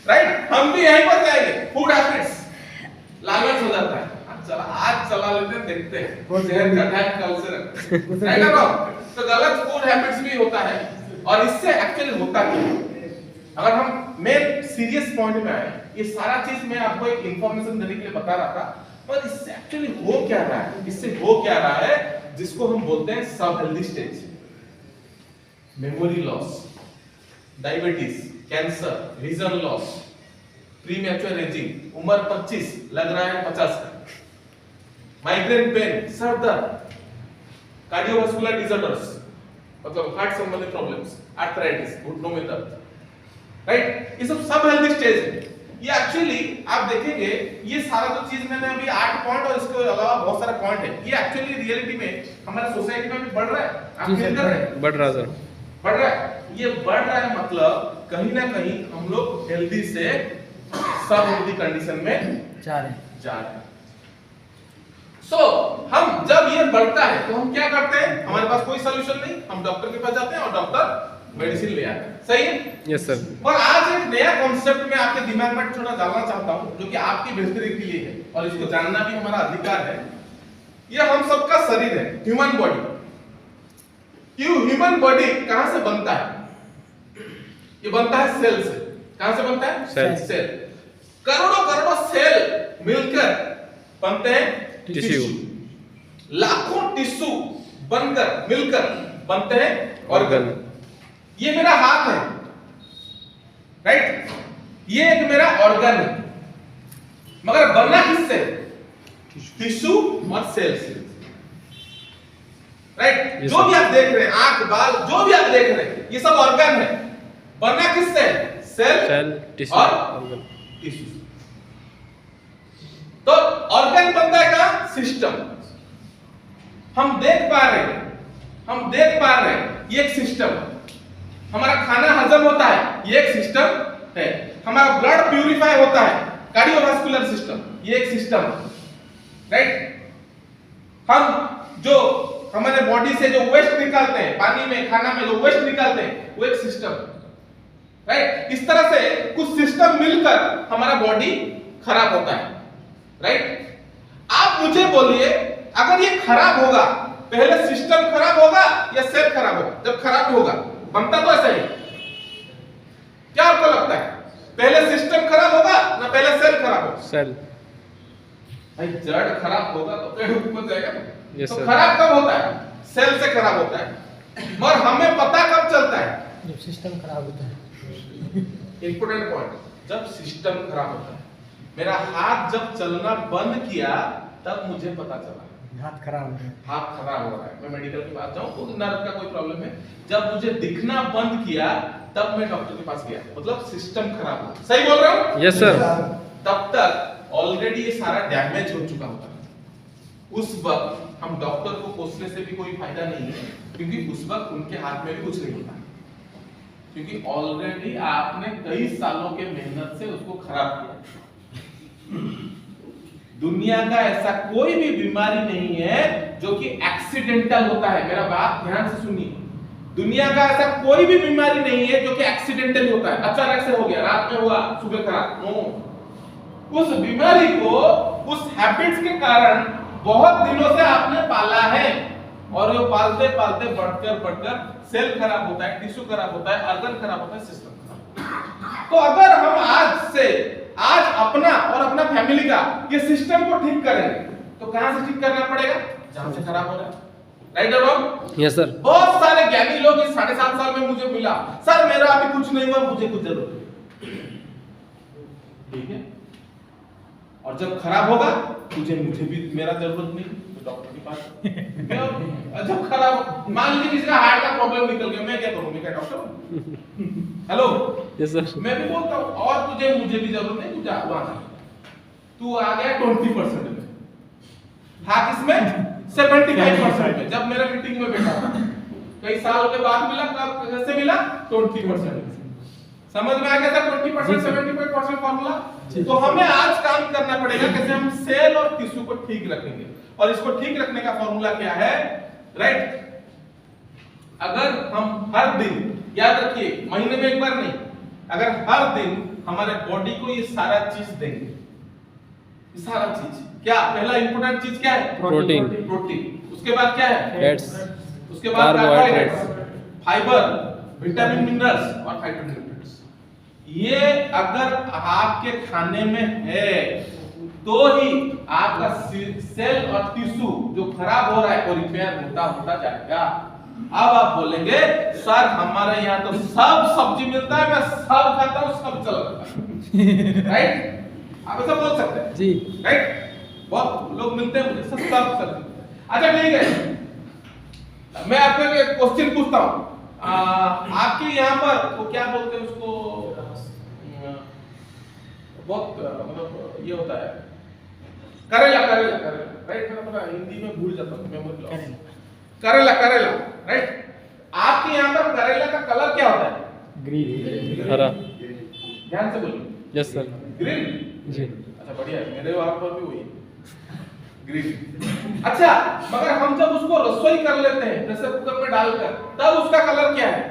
राइट? हम भी यहीं पर जाएंगे। फूड हैबिट्स, लालच हो जाता है, चला आज चला लेते हैं, देखते हैं शहर का ध्यान कल से रखते हैं, राइट और रॉन्ग? तो गलत फूड हैबिट्स भी होता है, और इससे एक्चुअली होता क्या है? अगर हम मेन सीरियस पॉइंट में आए, ये सारा चीज मैं आपको एक इंफॉर्मेशन देने के लिए बता रहा था, पर इससे एक्चुअली हो क्या रहा है? इससे हो क्या रहा है, जिसको हम बोलते हैं सब healthy stage, memory loss, diabetes, cancer, vision loss, premature ageing, उम्र 25 लग रहा है 50 का, माइग्रेन पेन, सर दर्द, कार्डियोवास्कुलर डिसऑर्डर्स, मतलब हार्ट संबंधित प्रॉब्लम्स, आर्थराइटिस, घुटनों में दर्द, राइट? ये सब हेल्दी स्टेज है। ये एक्चुअली आप देखेंगे, ये सारा जो चीज मैंने अभी 8 पॉइंट और इसके अलावा बहुत सारे पॉइंट है, ये एक्चुअली रियलिटी में हमारे सोसाइटी में भी बढ़ रहा है। आप फील कर रहे हैं? बढ़ रहा सर, बढ़ रहा है। ये बढ़ रहा है, मतलब कहीं ना कहीं हम लोग हेल्दी से सब हेल्दी कंडीशन में जा रहे हैं। सो हम जब ये बढ़ता है तो हम क्या करते हैं? हमारे पास कोई सॉल्यूशन नहीं, हम डॉक्टर के पास जाते हैं और डॉक्टर मेडिसिन ले आते हैं, सही है? Yes sir. और आज एक नया कॉन्सेप्ट मैं आपके दिमाग में थोड़ा डालना चाहता हूं, जो कि आपकी बेहतरी के लिए है, और इसको जानना भी हमारा अधिकार है। ये हम सबका शरीर है, ह्यूमन बॉडी। ये ह्यूमन बॉडी कहां से बनता है? ये बनता है सेल से। कहां से बनता है? सेल। करोड़ों सेल मिलकर बनते हैं टिश्यू। लाखों टिश्यू बनकर मिलकर बनते हैं ऑर्गन। ये मेरा हाथ है, राइट? ये एक मेरा ऑर्गन है, मगर बनना किससे? टिश्यू और सेल से, राइट? Yes, जो sir. भी आप देख रहे हैं, आंख, बाल, जो भी आप देख रहे हैं, ये सब ऑर्गन है। बनना किससे? सेल सेल, टिश्यू, और ऑर्गन। टिश्यू। तो ऑर्गन बनता है कहां? सिस्टम। हम देख पा रहे हैं, ये एक सिस्टम। हमारा खाना हजम होता है, ये एक सिस्टम है। हमारा ब्लड प्यूरिफाई होता है, कार्डियोवास्कुलर सिस्टम, ये एक सिस्टम, राइट। हम जो हमारे बॉडी से जो वेस्ट निकालते हैं, पानी में, खाना में जो वेस्ट निकालते हैं, वो एक सिस्टम, राइट। इस तरह से कुछ सिस्टम मिलकर हमारा बॉडी खराब होता है, राइट। आप मुझे बोलिए, अगर ये खराब होगा, पहले सिस्टम खराब होगा या सेल खराब होगा? जब खराब होगा, बनता तो ऐसा ही। क्या आपको लगता है, पहले सिस्टम खराब होगा ना पहले सेल खराब होगा? सेल। भाई जड़ खराब होगा तो पेड़ ऊपर जाएगा ना। Yes, तो sir. खराब कब होता है? सेल से खराब होता है। मगर हमें पता कब चलता है? जब सिस्टम खराब होता है। इंपोर्टेंट पॉइंट, जब सिस्टम खराब होता है। मेरा हाथ जब चलना बंद किया, तब मुझे पता चला हाथ खराब हो गया। हाथ खराब हो रहा है। मैं मेडिकल के पास जाऊं तो नर्व का कोई प्रॉब्लम है। जब मुझे दिखना बंद किया, तब मैं डॉक्टर के पास गया, मतलब सिस्टम खराब हो। सही बोल रहा हूं? Yes sir. तब तक ऑलरेडी ये सारा डैमेज हो चुका होता है। उस वक्त हम डॉक्टर को कोसने से भी कोई फायदा नहीं है, क्योंकि उस वक्त उनके हाथ में भी कुछ नहीं होता, क्योंकि ऑलरेडी आपने कई सालों के मेहनत से उसको खराब किया। दुनिया का ऐसा कोई भी बीमारी नहीं है जो कि एक्सीडेंटल होता है। मेरा बात ध्यान से सुनिए, दुनिया का ऐसा कोई भी बीमारी नहीं है जो कि एक्सीडेंटल होता है, अचानक से हो गया, रात में हुआ, सुबह खराब। नो, उस बीमारी को उस हैबिट्स के कारण बहुत दिनों से आपने पाला है, और वो पालते पालते बढ़कर सेल खराब होता है, टिश्यू खराब होता है, ऑर्गन खराब होता है, सिस्टम खराब। तो अगर हम आज अपना और अपना फैमिली का ये सिस्टम को ठीक करेंगे, तो कहां से ठीक करना पड़ेगा? जहां से खराब हो रहा है, राइट और रॉन्ग? Yes sir. बहुत सारे ज्ञानी लोग इस 7.5 साल में मुझे मिला, सर मेरा अभी कुछ नहीं हुआ, मुझे कुछ जरूरत है। ठीक है, और जब खराब होगा मुझे भी मेरा जरूरत नहीं, तो डॉक्टर के पास। जब खराब, मान लीजिए किसी का हार्ट का प्रॉब्लम निकल गया, मैं क्या करूं? मैं क्या डॉक्टर हूं? Hello, yes sir. मैं भी बोलता हूं, और मुझे भी जरूरत नहीं, तू जा वहां जा। तू आ गया 20% में, था किसमें? 75% में। जब मेरा मीटिंग में बैठा था, कई साल के बाद मिला, कब कैसे मिला? 20%। समझ में आ गया था 20% 75% फॉर्मूला? तो हमें आज काम करना पड़ेगा कैसे हम सेल और टिश्यू को ठीक रखेंगे, और इसको ठीक रखने का फॉर्मूला क्या है, राइट? अगर हम हर दिन, याद रखिए, महीने में एक बार नहीं, अगर हर दिन हमारे बॉडी को ये सारा चीज देंगे, ये सारा चीज, क्या पहला इंपॉर्टेंट चीज क्या है? प्रोटीन। उसके बाद क्या है? फैट्स। उसके बाद कार्बोहाइड्रेट्स, फाइबर, विटामिन, मिनरल्स और फाइटोन्यूट्रिएंट्स। ये अगर आपके खाने में है तो ही आपका सेल और टिश्यू जो खराब हो रहा है वो रिपेयर होता जाएगा। अब आप बोलेंगे सर हमारे यहाँ तो सब सब्जी मिलता है, मैं सब खाता हूँ, सब चल रहा है, राइट? आप ऐसा बोल सकते हैं जी, राइट? बहुत लोग मिलते हैं मुझे, सब सब्जी। अच्छा ठीक है, मैं आपको एक क्वेश्चन पूछता हूँ, आपके यहाँ पर वो क्या बोलते हैं उसको, बहुत मतलब ये होता है करेला, राइट? मैं पता हिंदी में भूल जाता हूँ, मेमोरी लॉस। करेला, राइट? आपके यहाँ पर करेला का कलर क्या होता है? ग्रीन। हरा। ध्यान से बोलिए। Yes sir. ग्रीन? जी। अच्छा बढ़िया है, मेरे वहां पर भी वही ग्रीन। अच्छा, मगर हम जब उसको रसोई कर लेते हैं प्रेशर कुकर में डालकर, तब उसका कलर क्या है?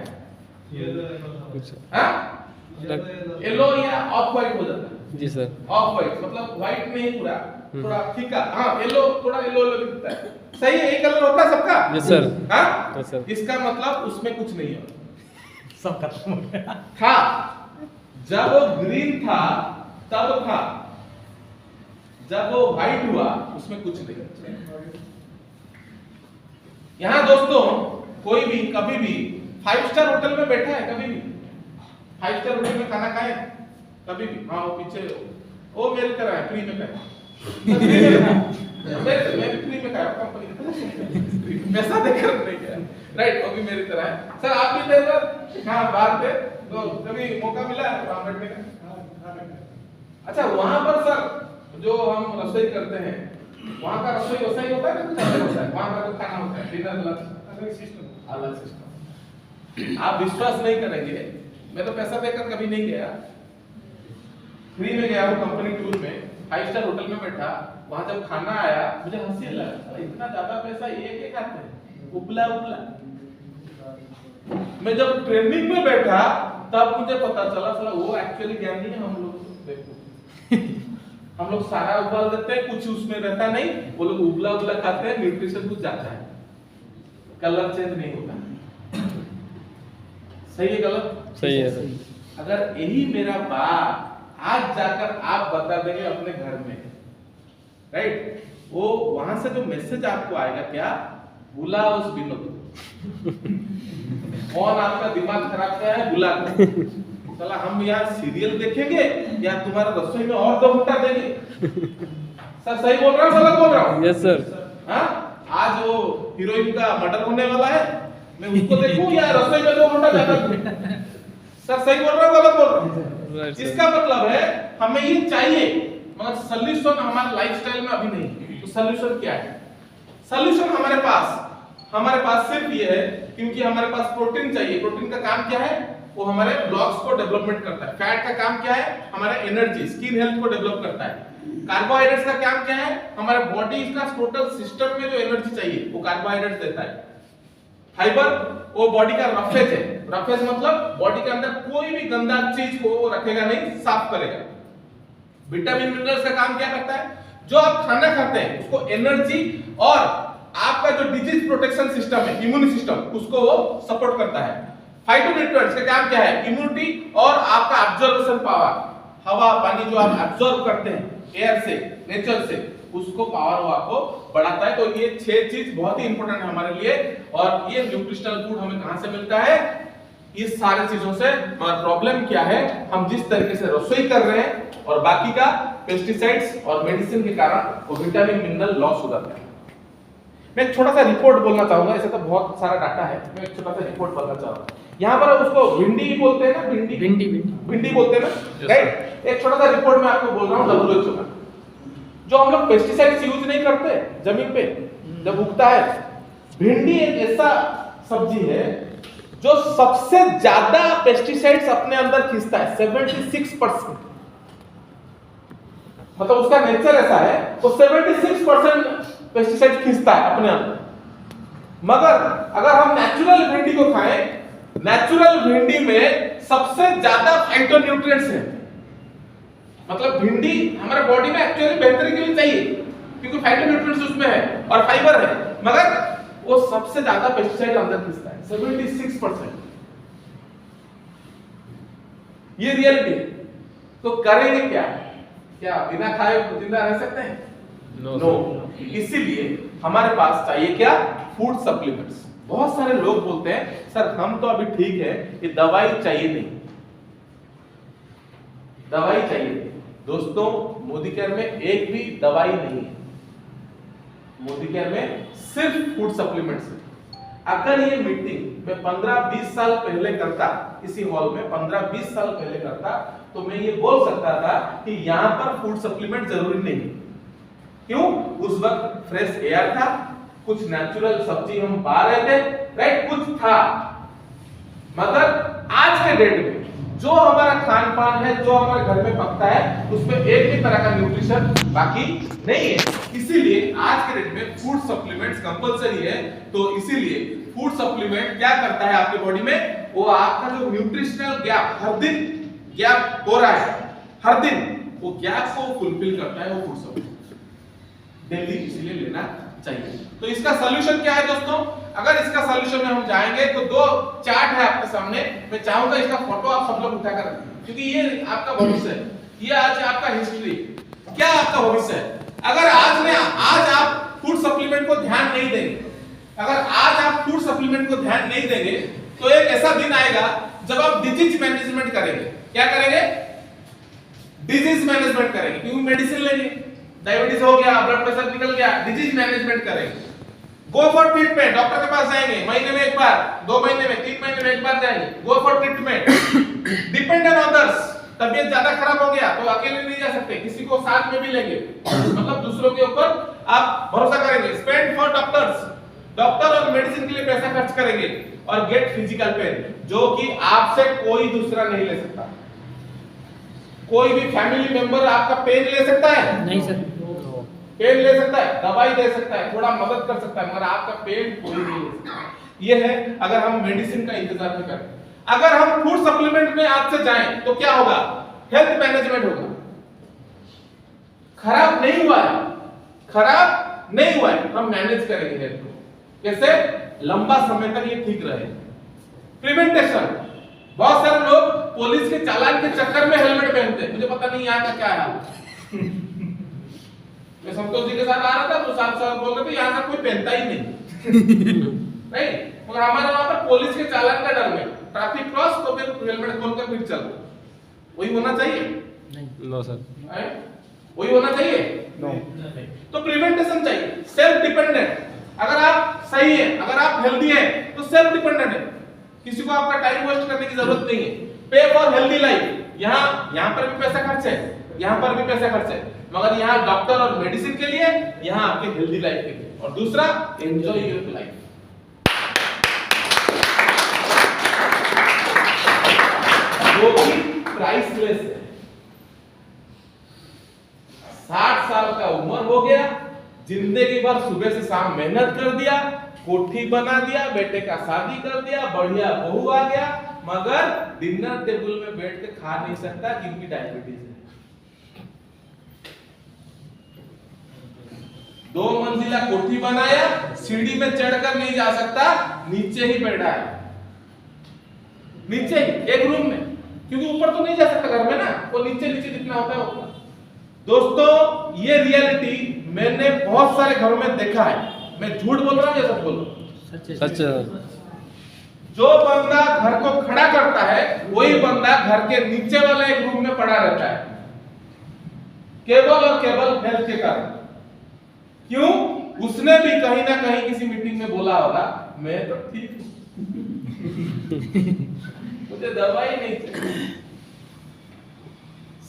येलो या ऑफ व्हाइट हो जाता है। जी सर। ऑफ व्हाइट मतलब व्हाइट नहीं पूरा, थोड़ा फीका, हाँ येलो, थोड़ा येलो दिखता है। सही है, ये कलर होता है सबका? Yes sir. हाँ? Yes sir. इसका मतलब उसमें कुछ नहीं है, सब खत्म हो गया। था जब वो ग्रीन था तब था, जब वो व्हाइट हुआ उसमें कुछ नहीं। यहां दोस्तों कोई भी कभी भी 5 स्टार होटल में बैठा है? कभी भी 5 स्टार होटल में खाना खाए? कभी भी? हाँ वो पीछे वो मेरे तरह है, फ्री में खाया। मैं भी फ्री में खाया, कंपनी पैसा देकर नहीं गया। राइट, वो भी मेरी तरह है। सर आप भी थे सर, हाँ बाहर थे, तो कभी मौका मिला है वहाँ बैठने का? अच्छा, वहाँ पर सर जो हम रसोई करते हैं, वहाँ का रसोई वैसा ही होता है ना, कुछ अलग होता है? वहाँ का जो खाना होता है, डिनर लंच अलग सिस्टम। आप विश्वास नहीं करेंगे, मैं तो पैसा देकर कभी नहीं गया, फ्री में गया हूँ कंपनी टूर में, 5 स्टार होटल में बैठा, वहां जब खाना आया मुझे हंसी लगा, इतना ज्यादा पैसा ये क्या खाते हैं, उपला उपला। मैं जब ट्रेनिंग में बैठा तब मुझे पता चला साला वो एक्चुअली ज्ञान नहीं है, हम लोग देखो हम लोग सारा उबाल देते हैं, कुछ उसमें रहता नहीं, वो लोग उबला उबला खाते हैं, न्यूट्रिशन कुछ जाता है, कलर चेंज नहीं होता। सही है गलत? सही है सर। अगर यही मेरा बात आज जाकर आप बता देंगे अपने घर में, राइट, वो वहां से जो मैसेज आपको आएगा क्या, भूला उस विनोद कौन आपका दिमाग खराब किया है, भूला चला हम यहाँ सीरियल देखेंगे या तुम्हारा रसोई में और 2 घंटा देंगे। सर सही बोल रहा हूँ, गलत बोल रहा हूँ? Yes sir. हाँ, आज वो हीरोइन का मर्डर होने वाला है, मैं उसको देखूं या रसोई में 2 घंटा ज्यादा दूं? सर सही बोल रहा हूँ, गलत बोल रहा हूँ? इसका मतलब है हमें ये चाहिए, मगर सॉल्यूशन हमारे लाइफस्टाइल में अभी नहीं। तो सॉल्यूशन क्या है? सॉल्यूशन हमारे पास सिर्फ ये है, क्योंकि हमारे पास प्रोटीन चाहिए। प्रोटीन का काम क्या है? वो हमारे ब्लॉक्स को डेवलपमेंट करता है। फैट का काम क्या है? हमारा एनर्जी, स्किन हेल्थ को डेवलप करता है। कार्बोहाइड्रेट्स का काम क्या है? हमारे बॉडी का टोटल सिस्टम में जो एनर्जी चाहिए वो कार्बोहाइड्रेट्स देता है। फाइबर वो बॉडी का रफेज है, रफेज मतलब बॉडी के अंदर कोई भी गंदा चीज को वो रखेगा नहीं, साफ करेगा। विटामिन मिनरल्स का काम क्या करता है? जो आप खाना खाते हैं उसको एनर्जी और आपका जो डिजीज प्रोटेक्शन सिस्टम है, इम्यून सिस्टम, उसको वो सपोर्ट करता है। फाइटोन्यूट्रिएंट्स का काम क्या है? इम्यूनिटी और आपका ऑब्जर्वेशन पावर, हवा पानी जो आप ऑब्जर्व करते हैं एयर से, नेचर से, उसको पावर वो आपको बढ़ाता है। तो ये 6 चीज बहुत ही इंपॉर्टेंट है हमारे लिए। और ये न्यूट्रिशनल फूड हमें कहां से मिलता है? इस सारे चीजों से। मगर प्रॉब्लम क्या है, हम जिस तरीके से रसोई कर रहे हैं और बाकी का पेस्टिसाइड्स और मेडिसिन के कारण वो विटामिन मिनरल लॉस हो जाता है। मैं एक छोटा सा रिपोर्ट बोलना चाहूंगा, ऐसे तो बहुत सारा डाटा है, मैं एक छोटा सा रिपोर्ट बोलना चाहूंगा। यहाँ पर उसको भिंडी बोलते हैं ना, भिंडी बोलते हैं ना, राइट? एक छोटा सा रिपोर्ट मैं आपको बोल रहा हूँ WHO का। जो हम लोग पेस्टिसाइड्स यूज नहीं करते जमीन पे जब उगता है, भिंडी एक ऐसा सब्जी है जो सबसे ज्यादा पेस्टिसाइड्स अपने अंदर खींचता है, 76%। मतलब उसका नेचर ऐसा है, वो 76% पेस्टिसाइड खींचता है अपने अंदर। मगर अगर हम नेचुरल भिंडी को खाएं, नेचुरल भिंडी में सबसे ज्यादा फाइटोन्यूट्रिएंट्स हैं। मतलब भिंडी हमारे बॉडी में एक्चुअली बेहतरी के लिए चाहिए, क्योंकि फाइटोन्यूट्रिएंट्स उसमें है और फाइबर है, मगर वो सबसे ज्यादा पेस्टिसाइड अंदर खींचता है, 76%। ये रियलिटी है। तो करेंगे क्या? क्या बिना खाए जिंदा रह सकते हैं? नो। इसीलिए हमारे पास चाहिए क्या? Food supplements. बहुत सारे लोग बोलते हैं सर हम तो अभी ठीक है, ये दवाई चाहिए नहीं, दवाई चाहिए। दोस्तों, मोदी केयर में एक भी दवाई नहीं है। मोदी केयर में सिर्फ फूड सप्लीमेंट्स है। अगर ये मीटिंग मैं 15-20 साल पहले करता, इसी हॉल में 15-20 साल पहले करता, तो मैं ये बोल सकता था कि यहाँ पर फूड सप्लीमेंट जरूरी नहीं। क्यों? उस वक्त फ्रेश एयर था, कुछ नेचुरल सब्जी हम पा रहे थे, राइट, कुछ था। मगर आज के डेट में जो हमारा खान पान है, जो हमारे घर में पकता है, उसमें एक भी तरह का न्यूट्रिशन बाकी नहीं है। इसीलिए आज के डेट में फूड सप्लीमेंट्स कंपलसरी है। तो इसीलिए फूड सप्लीमेंट क्या करता है आपके बॉडी में? वो आपका जो न्यूट्रिशनल गैप हर दिन गैप हो रहा है, हर दिन वो गैप को फुलफिल करता है वो फूड सप्लीमेंट। डेली इसीलिए लेना चाहिए। तो इसका सॉल्यूशन क्या है दोस्तों? अगर इसका सॉल्यूशन में हम जाएंगे तो 2 चार्ट है आपके सामने, मैं चाहूंगा इसका फोटो आप सब लोग उठाकर रखें, क्योंकि ये आपका भविष्य है, ये आज आपका हिस्ट्री, क्या आपका भविष्य है। अगर आज आप फूड सप्लीमेंट को ध्यान नहीं देंगे, अगर आज आप फूड सप्लीमेंट को ध्यान नहीं देंगे, तो एक ऐसा दिन आएगा जब आप डिजीज मैनेजमेंट करेंगे। क्या करेंगे? डिजीज मैनेजमेंट करेंगे, क्योंकि मेडिसिन लेंगे, डायबिटीज हो गया, ब्लड प्रेशर निकल गया, डिजीज मैनेजमेंट करेंगे। गो फॉर ट्रीटमेंट, डॉक्टर के पास जाएंगे, जाएंगे, महीने में एक बार, 2 महीने में, 3 महीने में एक बार जाएंगे, go for treatment. Depend on others, तबीयत ज्यादा खराब हो गया तो अकेले नहीं जा सकते, किसी को साथ में भी लेंगे, मतलब दूसरों के ऊपर आप भरोसा करेंगे। स्पेंड फॉर डॉक्टर्स, डॉक्टर और मेडिसिन के लिए पैसा खर्च करेंगे। और गेट फिजिकल पेन, जो कि आपसे कोई दूसरा नहीं ले सकता। कोई भी फैमिली मेंबर आपका पेन ले सकता है? नहीं सर। पेन ले सकता है, दवाई दे सकता है, थोड़ा मदद कर सकता है, मगर आपका पेन कोई नहीं ले सकता। ये है अगर हम मेडिसिन का इंतजार नहीं करें। अगर हम फूड सप्लीमेंट में आज से जाएं तो क्या होगा? हेल्थ मैनेजमेंट होगा। खराब नहीं हुआ है, खराब नहीं हुआ है, हम मैनेज करेंगे हेल्थ को। कैसे? लंबा समय तक ये ठीक रहे। प्रिवेंटेशन, बहुत सारे लोग पुलिस के चालान के चक्कर में हेलमेट पहनते हैं, मुझे पता नहीं यहाँ का क्या है। मैं संतोष जी के साथ आ रहा था तो साहब बोल रहे थे यहाँ से कोई पहनता ही नहीं। नहीं, मगर हमारे वहां पर पुलिस के चालान का डर में ट्रैफिक क्रॉस तो फिर हेलमेट खोलकर फिर चलो। वही होना चाहिए? नहीं। No sir. वही होना चाहिए? नो। तो प्रिवेंटेशन चाहिए, सेल्फ डिपेंडेंट। अगर आप सही है, अगर आप हेल्दी हैं तो सेल्फ डिपेंडेंट है, किसी को आपका टाइम वेस्ट करने की जरूरत नहीं है। पे फॉर हेल्दी लाइफ, यहाँ पर भी पैसा खर्च है, यहाँ पर भी पैसा खर्च है, मगर यहाँ डॉक्टर और मेडिसिन के लिए, यहाँ आपके हेल्दी लाइफ के लिए। और दूसरा, एंजॉय योर लाइफ। जो कि प्राइसलेस है। 60 साल का उम्र हो गया, जिंदगी भर सुबह से शाम मेहनत कर दिया, कोठी बना दिया, बेटे का शादी कर दिया, बढ़िया बहू आ गया, मगर डिनर टेबल में बैठ के खा नहीं सकता क्योंकि डायबिटीज है। 2 मंजिला कोठी बनाया, सीढ़ी में चढ़कर नहीं जा सकता, नीचे ही बैठा है, नीचे ही एक रूम में, क्योंकि ऊपर तो नहीं जा सकता घर में ना, वो नीचे नीचे जितना होता है उतना। दोस्तों, ये रियलिटी मैंने बहुत सारे घरों में देखा है। मैं झूठ बोल रहा हूँ या सच बोल रहा हूँ? सच। जो बंदा घर को खड़ा करता है, वही बंदा घर के नीचे वाले एक रूम में पड़ा रहता है, केवल और केवल हेल्थ के कारण। क्यों? उसने भी कहीं ना कहीं किसी मीटिंग में बोला होगा, मैं तो ठीक हूं, मुझे दवाई नहीं चाहिए।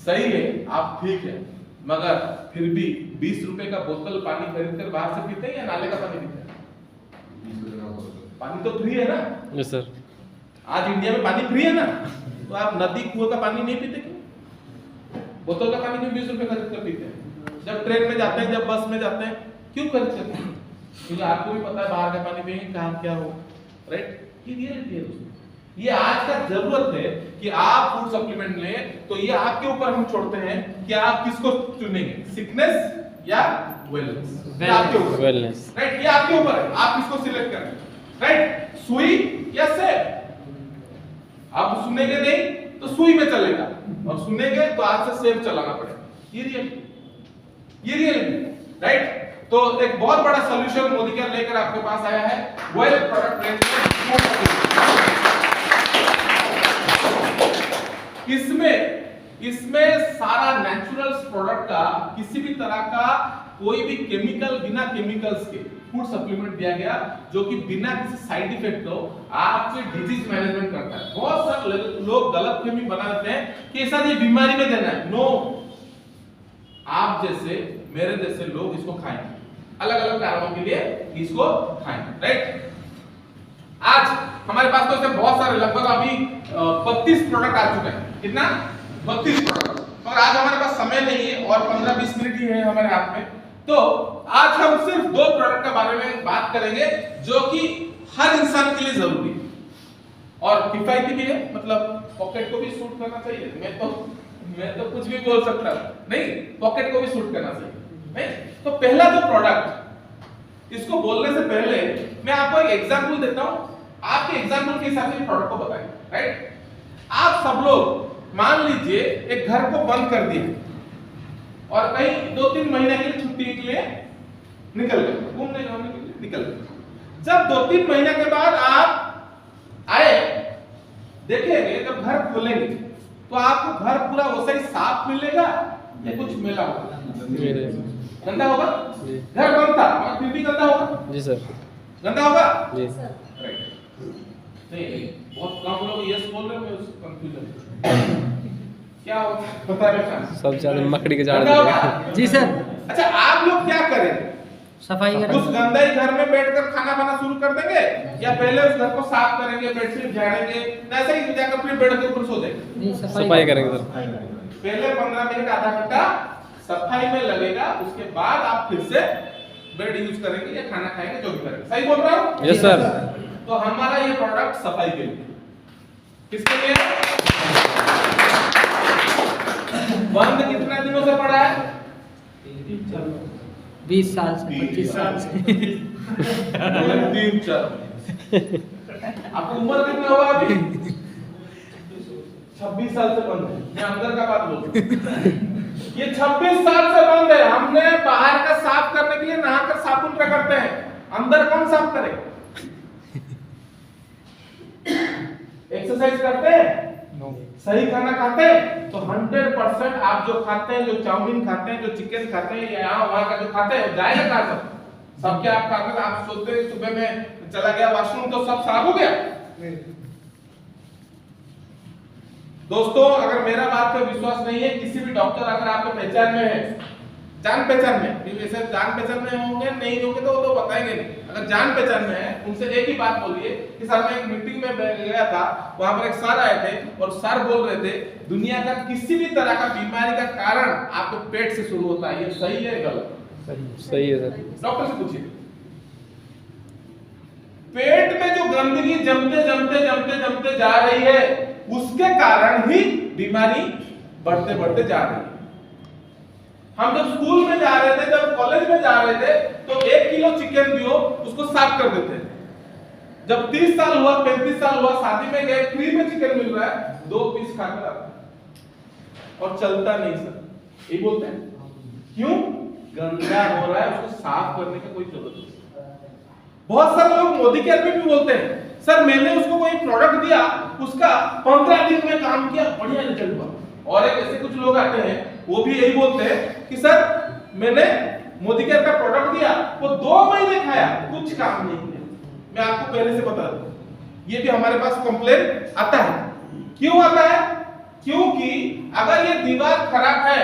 सही है, आप ठीक है, मगर फिर भी 20 रुपए का बोतल पानी खरीदकर बाहर से पीते हैं या नाले का पानी पीते हैं? पानी तो फ्री है ना? Yes sir. आज इंडिया में पानी फ्री है ना, तो आप नदी कुआं का पानी नहीं पीते क्यों? बोतल का पानी क्यों 20 रुपए खरीद कर पीते हैं? जब ट्रेन में जाते हैं, जब बस में जाते हैं, क्यों खरीद करते हैं? क्योंकि आपको भी पता है बाहर का पानी पिएंगे कहाँ क्या हो, राइट? ये रियलिटी है दोस्तों। ये आज का जरूरत है कि आप फूड सप्लीमेंट लें, तो ये आपके ऊपर हम छोड़ते हैं कि आप किसको चुनेंगे, सिकनेस या वेलनेस। आपके ऊपर, वेलनेस, राइट? ये आपके ऊपर है, आप किसको सिलेक्ट करें, राइट? सुई या सेब। आप सुनेंगे नहीं तो सुई में चलेगा, और सुनेंगे तो आज से सेब चलाना पड़ेगा। ये रियलिटी, राइट? तो एक बहुत बड़ा सॉल्यूशन मोदी केयर लेकर आपके पास आया है, वेल प्रोडक्ट रेंज। इसमें सारा नेचुरल प्रोडक्ट का, किसी भी तरह का कोई भी केमिकल, बिना केमिकल्स के फूड सप्लीमेंट दिया गया, जो कि बिना किसी साइड इफेक्ट हो आपके डिजीज मैनेजमेंट करता है। बहुत सारे लोग गलतफहमी बनाते हैं कि ऐसा ये बीमारी में देना है। नो, आप जैसे मेरे जैसे लोग इसको खाएंगे, अलग अलग कारणों के लिए इसको खाएंगे, राइट? आज हमारे पास तो ऐसे बहुत सारे, लगभग अभी 32 प्रोडक्ट आ चुके हैं। कितना? 32 प्रोडक्ट। और आज हमारे पास समय नहीं है और 15-20 मिनट ही है हमारे हाथ में, तो आज हम सिर्फ 2 प्रोडक्ट के बारे में बात करेंगे जो कि हर इंसान के लिए जरूरी है और किफायती भी है, मतलब पॉकेट को भी सूट करना चाहिए। मैं तो कुछ भी बोल सकता नहीं, पॉकेट को भी सूट करना चाहिए, नहीं? तो पहला जो प्रोडक्ट, इसको बोलने से पहले मैं आपको एक एग्जांपल देता हूं, आपके एग्जांपल के हिसाब से प्रोडक्ट को बताएंगे, राइट? आप सब लोग मान लीजिए एक घर को बंद कर दिए और कहीं 2-3 महीने के लिए छुट्टी के लिए निकल गए, घूमने जाने के लिए निकल गए। जब 2-3 महीने के बाद आप आए, देखेंगे जब घर खोलेंगे तो आपको घर पूरा वैसा ही साफ मिलेगा या कुछ मेला होगा? गंदा होगा? घर बंद था मगर फिर भी गंदा होगा जी सर। गंदा होगा? जी राइट। नहीं, बहुत कम लोग यस बोल रहे हैं, मैं कंफ्यूजन क्या होता है पता है? सब ज्यादा मकड़ी के झाड़ गंदा होगा? देंगे। जी सर। अच्छा, आप लोग क्या करें? सफाई उस गंदे घर में बैठकर खाना खाना शुरू कर देंगे, या पहले उस घर को साफ करेंगे, बेडशीट झाड़ेंगे, ऐसे ही जाकर फिर बेड के ऊपर सो जाएंगे? सफाई करेंगे सर। पहले 15 मिनट आधा घंटा सफाई में लगेगा, उसके बाद आप फिर से बेड यूज करेंगे या खाना खाएंगे, जो भी करेंगे। सही बोल रहा हूँ? Yes sir. तो हमारा ये प्रोडक्ट सफाई के लिए, किसके लिए? बंद कितने दिनों से पड़ा है? 20 साल से 25 साल से 3-4। आपको उम्र कितनी होगा अभी? 26 साल से बंद है। मैं अंदर का बात बोल रहा हूं। ये 26 साल से बंद है। हमने बाहर का साफ करने के लिए नहाकर साबुन रगड़ते हैं, अंदर कौन साफ करेगा? एक्सरसाइज करते हैं, सही खाना खाते हैं, तो 100% आप जो खाते हैं, जो चाउमीन खाते हैं, जो चिकन खाते हैं, या यहाँ वहाँ का जो खाते हैं, जाएगा कहाँ सब? सबके आप खाते हैं, आप सोचते हैं सुबह में चला गया वॉशरूम तो सब साफ हो गया? दोस्तों, अगर मेरा बात पे विश्वास नहीं है, किसी भी डॉक्टर अगर आपके पहचान में है, जान पहचान में, वैसे जान पहचान में होंगे नहीं होंगे तो बताएंगे नहीं, अगर जान पहचान में है, उनसे एक ही बात बोलिए कि सर मैं एक मीटिंग में गया था, वहां पर एक सर आए थे और सर बोल रहे थे दुनिया का किसी भी तरह का बीमारी का कारण आपके पेट से शुरू होता है। ये सही है गलत? सही है सर। डॉक्टर से पूछिए। पेट में जो गंदगी जमते जमते जमते जमते जा रही है, उसके कारण ही बीमारी बढ़ते बढ़ते जा रही है। हम जब स्कूल में जा रहे थे, जब कॉलेज में जा रहे थे, तो 1 किलो चिकन दियो, उसको साफ कर देते हैं। जब 30 साल हुआ, 35 साल हुआ, शादी में गए, फ्री में चिकन मिल रहा है, 2 पीस खाकर आते और चलता नहीं सर, ये बोलते हैं। क्यों? गंदा हो रहा है, उसको साफ करने की कोई जरूरत नहीं। बहुत सारे लोग मोदी केयर में भी बोलते हैं सर मैंने उसको कोई प्रोडक्ट दिया, उसका 15 दिन में काम किया, बढ़िया रिजल्ट हुआ। और एक ऐसे कुछ लोग आते हैं, वो भी यही बोलते हैं कि सर मैंने मोदी केयर का प्रोडक्ट दिया, वो 2 महीने खाया, कुछ काम नहीं किया। मैं आपको पहले से बता दूं, ये भी हमारे पास कंप्लेंट आता है। क्यों आता है? क्योंकि अगर ये दीवार खराब है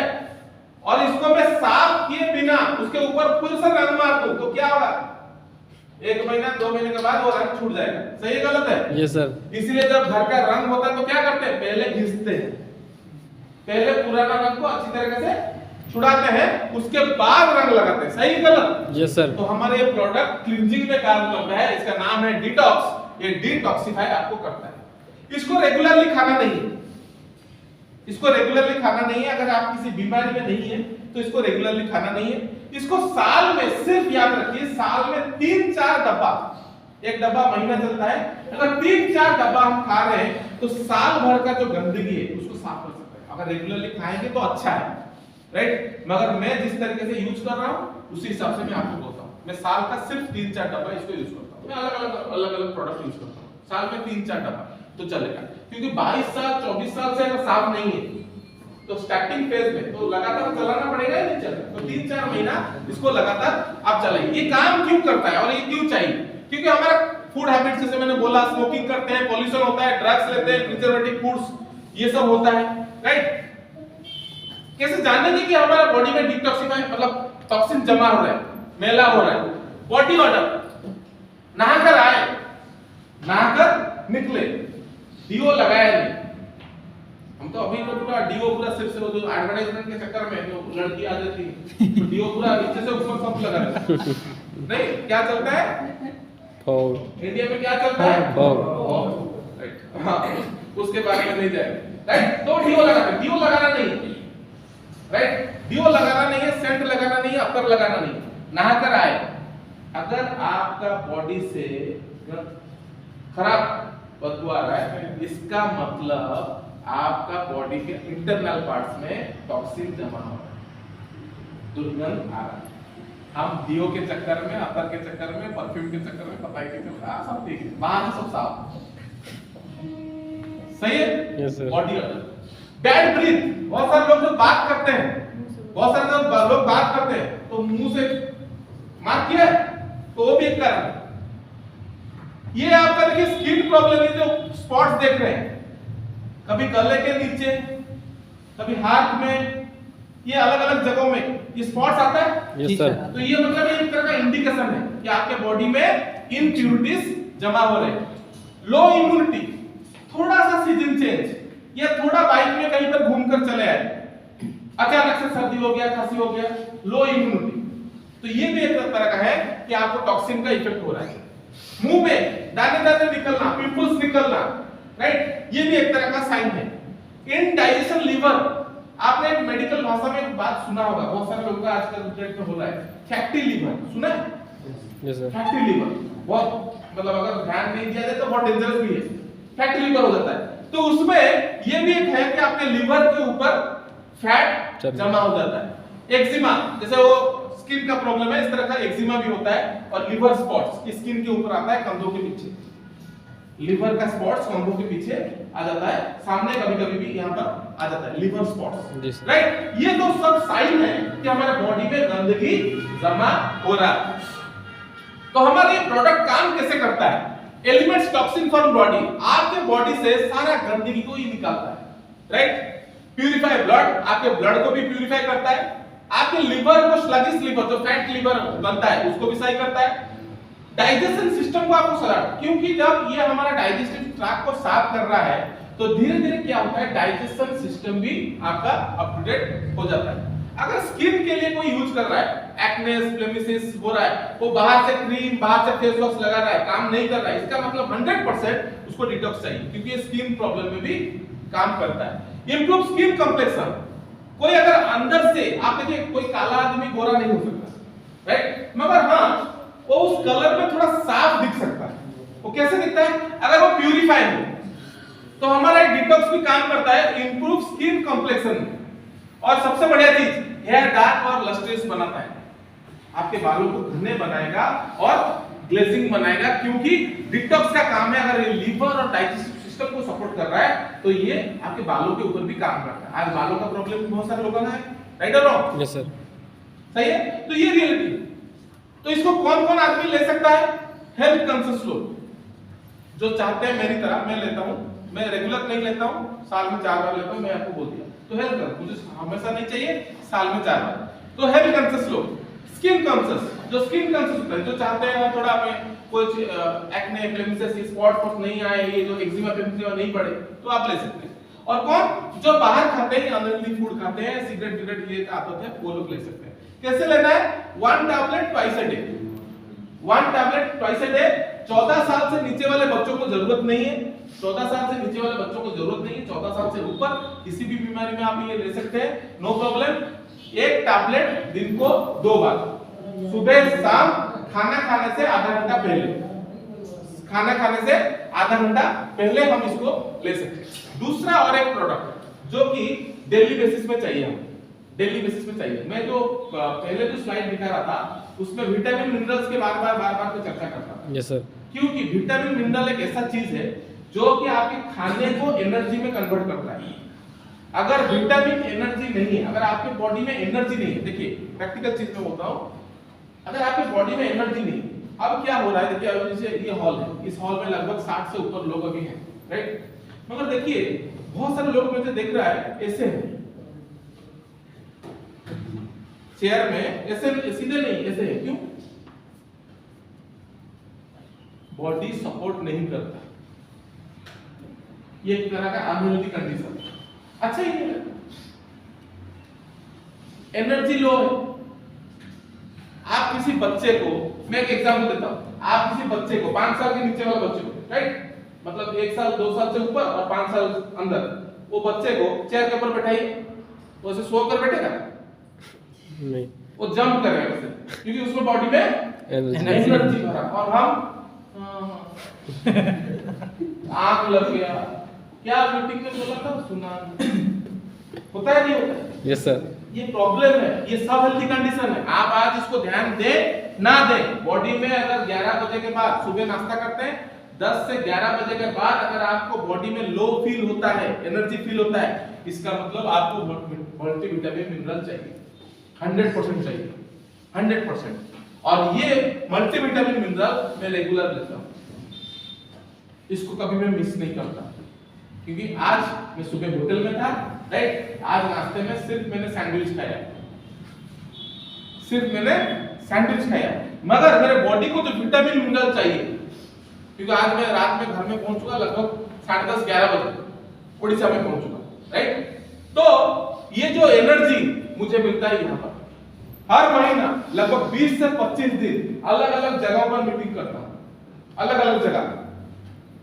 और इसको मैं साफ किए बिना उसके ऊपर फिर से रंग मार दूं तो क्या होगा? 1 महीना 2 महीने के बाद वो रंग छूट जाएगा। सही गलत है? Yes sir. इसलिए जब घर का रंग होता है तो क्या करते हैं? पहले घिसते हैं, पहले पुराना रंग को अच्छी तरीके से छुड़ाते हैं, उसके बाद रंग लगाते हैं। सही गलत? Yes sir. तो हमारे ये प्रोडक्ट क्लींजिंग में काम करता है, इसका नाम है डिटॉक्स। ये डिटॉक्सिफाई आपको करता है। इसको रेगुलरली खाना नहीं है, इसको रेगुलरली खाना नहीं है। अगर आप किसी बीमारी में नहीं है तो इसको रेगुलरली खाना नहीं है। इसको साल में, सिर्फ याद रखिए, साल में 3-4 डब्बा, एक डब्बा महीना चलता है, अगर 3-4 डब्बा हम खा रहे हैं तो साल भर का जो गंदगी है उसको साफ कर सकते हैं। अगर रेगुलरली खाएंगे तो अच्छा है, राइट? मगर मैं जिस तरीके से यूज कर रहा हूं उसी हिसाब से मैं आपको बोलता हूं। मैं साल का सिर्फ 3-4 डब्बा इसको यूज करता हूं। मैं अलग अलग प्रोडक्ट यूज करता हूं, साल में 3-4 डब्बा तो चलेगा। क्योंकि 22 साल 24 साल से अगर साफ नहीं है तो स्टार्टिंग फेज में तो लगातार चलाना पड़ेगा, नहीं चलेगा। तो 3-4 महीना इसको लगातार आप चलाइए। ये काम क्यों करता है और ये क्यों चाहिए? क्योंकि हमारा फूड हैबिट, जैसे मैंने बोला, स्मोकिंग करते हैं, पॉल्यूशन होता है, ड्रग्स लेते हैं, प्रिजर्वेटिव फूड्स, ये सब होता है, राइट? कैसे जानेंगे कि हमारा बॉडी में डिटॉक्सिफाई मतलब टॉक्सिन जमा हो रहा है, मैला हो रहा है? बॉडी वाटर, नहाकर आए, नहाकर निकले, डीओ लगाया नहीं। हम तो अभी तो पूरा डीओ पूरा सिर्फ से वो जो एडवर्टाइजमेंट के चक्कर में जो लड़की आ जाती है तो डीओ पूरा नीचे से ऊपर सब लगा रहता है। नहीं, क्या चलता है? फॉग। इंडिया में क्या चलता है? फॉग। राइट, हाँ, उसके बारे में नहीं जाएगा, राइट? तो डीओ लगाना, डीओ लगाना नहीं, राइट? डीओ लगाना नहीं है, सेंट लगाना नहीं है, अत्तर लगाना नहीं, नहाकर आए। अगर आपका बॉडी से खराब बदबू आ रहा है, इसका मतलब आपका बॉडी के इंटरनल पार्ट्स में टॉक्सिन जमा हो रहा है, दुर्गंध आ रहा है। हम डीओ के चक्कर में, अतर के चक्कर में, परफ्यूम के चक्कर में पता ही नहीं चल रहा, सब ठीक है, बाहर सब साफ। सही है? Yes sir. Body order. Bad breath, बहुत सारे लोग जो बात करते हैं, बहुत सारे लोग बात करते हैं तो मुंह से मार किया तो वो भी एक कारण है। ये आपका देखिए स्किन प्रॉब्लम, ये जो स्पॉट्स देख रहे हैं, कभी गले के नीचे, कभी हाथ में, ये अलग अलग जगहों में ये स्पॉट्स आता है। Yes sir. तो ये मतलब एक तरह का इंडिकेशन है कि आपके बॉडी में इम्प्यूरिटीज जमा हो रहे हैं। लो इम्यूनिटी, थोड़ा सा सीजन चेंज या थोड़ा बाइक में कहीं पर घूमकर चले आए, अचानक से सर्दी हो गया, खांसी हो गया, लो इम्यूनिटी, तो ये भी एक तरह का है कि आपको टॉक्सिन का इफेक्ट हो रहा है। मुंह में दाने दाने निकलना, पिंपल्स निकलना, राइट, ये भी एक तरह का साइन है। इनडाइजेशन लीवर, आपने एक मेडिकल भाषा में एक बात सुना होगा, बहुत सारे लोगों का आजकल डेट में हो रहा है, फैटी लीवर, सुना है? Yes sir. फैटी लीवर बहुत, मतलब अगर ध्यान नहीं दिया जाए तो बहुत डेंजरस भी है, फैटी लीवर हो जाता है। तो उसमें ये भी एक है कि आपके लीवर के ऊपर फैट जमा हो जाता है। एक्जिमा, जैसे वो स्किन का प्रॉब्लम है, इस तरह का एक्जिमा भी होता है। और लिवर स्पॉट्स स्किन के ऊपर आता है, कंधों के पीछे, लिवर का स्पॉट्स कंधों के पीछे आ जाता है, सामने कभी-कभी भी यहाँ पर आ जाता है लिवर स्पॉट्स, राइट। ये तो सब साइन है कि हमारे बॉडी में गंदगी जमा हो रहा है। तो हमारा ये प्रोडक्ट काम कैसे करता है? एलिमेंट्स टॉक्सिन फ्रॉम बॉडी, आपके बॉडी से सारा गंदगी को ही निकालता है, राइट। प्यूरिफाई ब्लड, आपके ब्लड को भी प्यूरिफाई करता है। आपके लिवर को, स्लगिश लिवर, जो फैट लिवर बनता है, उसको भी सही करता है। डाइजेशन सिस्टम को आपको सलाह, क्योंकि जब ये हमारा डाइजेस्टिव ट्रैक्ट को साफ कर रहा है तो धीरे धीरे क्या होता है, डाइजेशन सिस्टम भी आपका अप टू डेट हो जाता है। अगर स्किन के लिए कोई यूज कर रहा है, एक्नेस, ब्लेमिसेस हो रहा है, वो बाहर से क्रीम, बाहर से फेस वॉश लगा रहा है, काम नहीं कर रहा है, इसका मतलब 100% उसको डिटॉक्स चाहिए, क्योंकि ये स्किन प्रॉब्लम में भी काम करता है। इंप्रूव स्किन कॉम्प्लेक्शन, कोई अगर अंदर से, आप देखिए कोई काला आदमी गोरा नहीं हो सकता, राइट, मगर हाँ वो उस कलर में थोड़ा साफ दिख सकता है। वो कैसे दिखता है? अगर वो प्यूरिफाई हो। तो हमारा डिटॉक्स भी काम करता है, इंप्रूव स्किन कॉम्प्लेक्शन। और सबसे बढ़िया चीज, हेयर डार्क और लस्ट्रियस बनाता है, आपके बालों को घने बनाएगा और ग्लेजिंग बनाएगा, क्योंकि डिटॉक्स का काम है। अगर ये लीवर और डाइजेस्टिव सिस्टम को सपोर्ट कर रहा है तो ये आपके बालों के ऊपर भी काम करता है। आज बालों का प्रॉब्लम बहुत सारे लोगों का है, राइट और रॉन्ग? Yes sir. सही है। तो ये रियलिटी। तो इसको कौन कौन आदमी ले सकता है? हेल्थ कॉन्शियस लोग, जो चाहते हैं मेरी तरह, मैं लेता हूं, मैं रेगुलर नहीं लेता हूं, साल में 4 बार लेता हूं, मैं आपको बोल दिया। तो हेल्थ कर, मुझे हमेशा नहीं चाहिए, साल में 4 बार। तो हेल्थ कॉन्शियस लोग, स्किन कॉन्शियस, जो स्किन कॉन्शियस होता है, जो चाहते हैं थोड़ा हमें कुछ एक्ने, ब्लेमिसेस, स्पॉट नहीं आए, ये जो एक्जिमा पिंपल नहीं पड़े, तो आप ले सकते हैं। और कौन जो बाहर खाते हैं, अनहेल्दी फूड खाते हैं, सिगरेट विगरेट ये आदत है, वो लोग ले सकते हैं। कैसे लेना है? 1 tablet twice a day, 1 tablet twice a day. 14 साल से नीचे वाले बच्चों को जरूरत नहीं है, 14 साल से नीचे वाले बच्चों को जरूरत नहीं है। 14 साल से ऊपर किसी भी बीमारी में आप ये ले सकते हैं, नो प्रॉब्लम। 1 टैबलेट दिन को 2 बार, सुबह शाम, खाना खाने से आधा घंटा पहले, खाना खाने से आधा घंटा पहले हम इसको ले सकते हैं। दूसरा और एक प्रोडक्ट जो कि डेली बेसिस में चाहिए, हमें डेली बेसिस में चाहिए। मैं जो पहले जो स्लाइड दिखा रहा था उसमें विटामिन मिनरल्स के बार बार पे चर्चा करता था। Yes sir. क्योंकि विटामिन मिनरल एक ऐसा चीज है जो कि आपके खाने को एनर्जी में कन्वर्ट करता है। अगर विटामिन एनर्जी नहीं है, अगर आपके बॉडी में एनर्जी नहीं है, देखिए प्रैक्टिकल चीज में होता हूं, अगर आपके बॉडी में एनर्जी नहीं, अब क्या हो रहा है, देखिए अब जैसे ये हॉल है, इस हॉल में लगभग 60 से ऊपर लोग अभी हैं, राइट। मगर देखिए बहुत सारे लोग मुझे देख रहा है ऐसे हैं, चेयर में ऐसे सीधे नहीं, ऐसे है। क्यों? बॉडी सपोर्ट नहीं करता, ये एक तरह का अनहेल्दी कंडीशन। अच्छा ही है, एनर्जी लो है। आप किसी बच्चे को, मैं एक एग्जांपल देता हूं, आप किसी बच्चे को 5 साल के नीचे वाले बच्चे को, राइट, मतलब 1 साल 2 साल से ऊपर और 5 साल अंदर, वो बच्चे को चेयर के ऊपर बैठाइए, वो ऐसे सो कर बैठेगा नहीं, वो जंप करेगा वैसे, क्योंकि उसमें बॉडी में एनर्जी भरा। और हम आंख लग गया, क्या मीटिंग में बोला था, सुना होता है, नहीं होता? Yes sir. ये प्रॉब्लम है, ये सब हेल्थी कंडीशन है। आप आज इसको ध्यान दें ना दें, बॉडी में अगर 11 बजे के बाद, सुबह नाश्ता करते हैं, 10 से 11 बजे के बाद अगर आपको बॉडी में लो फील होता है, एनर्जी फील होता है, इसका मतलब आपको मल्टीविटामिन मिनरल चाहिए, 100% चाहिए, 100%। और ये मल्टीविटामिन मिनरल मैं रेगुलर लेता हूं, इसको कभी मैं मिस नहीं करता, क्योंकि आज मैं सुबह होटल में था, राइट, आज नाश्ते में सिर्फ मैंने सैंडविच खाया, मगर मेरे बॉडी को जो विटामिन मिनरल चाहिए, क्योंकि आज मैं रात में घर में पहुंचूंगा लगभग 10:30-11 बजे उड़ीसा में पहुंचूंगा, राइट। तो ये जो एनर्जी मुझे मिलता है यहाँ पर, हर महीना लगभग 20 से 25 दिन अलग अलग जगहों पर मीटिंग करता हूँ, अलग अलग जगह।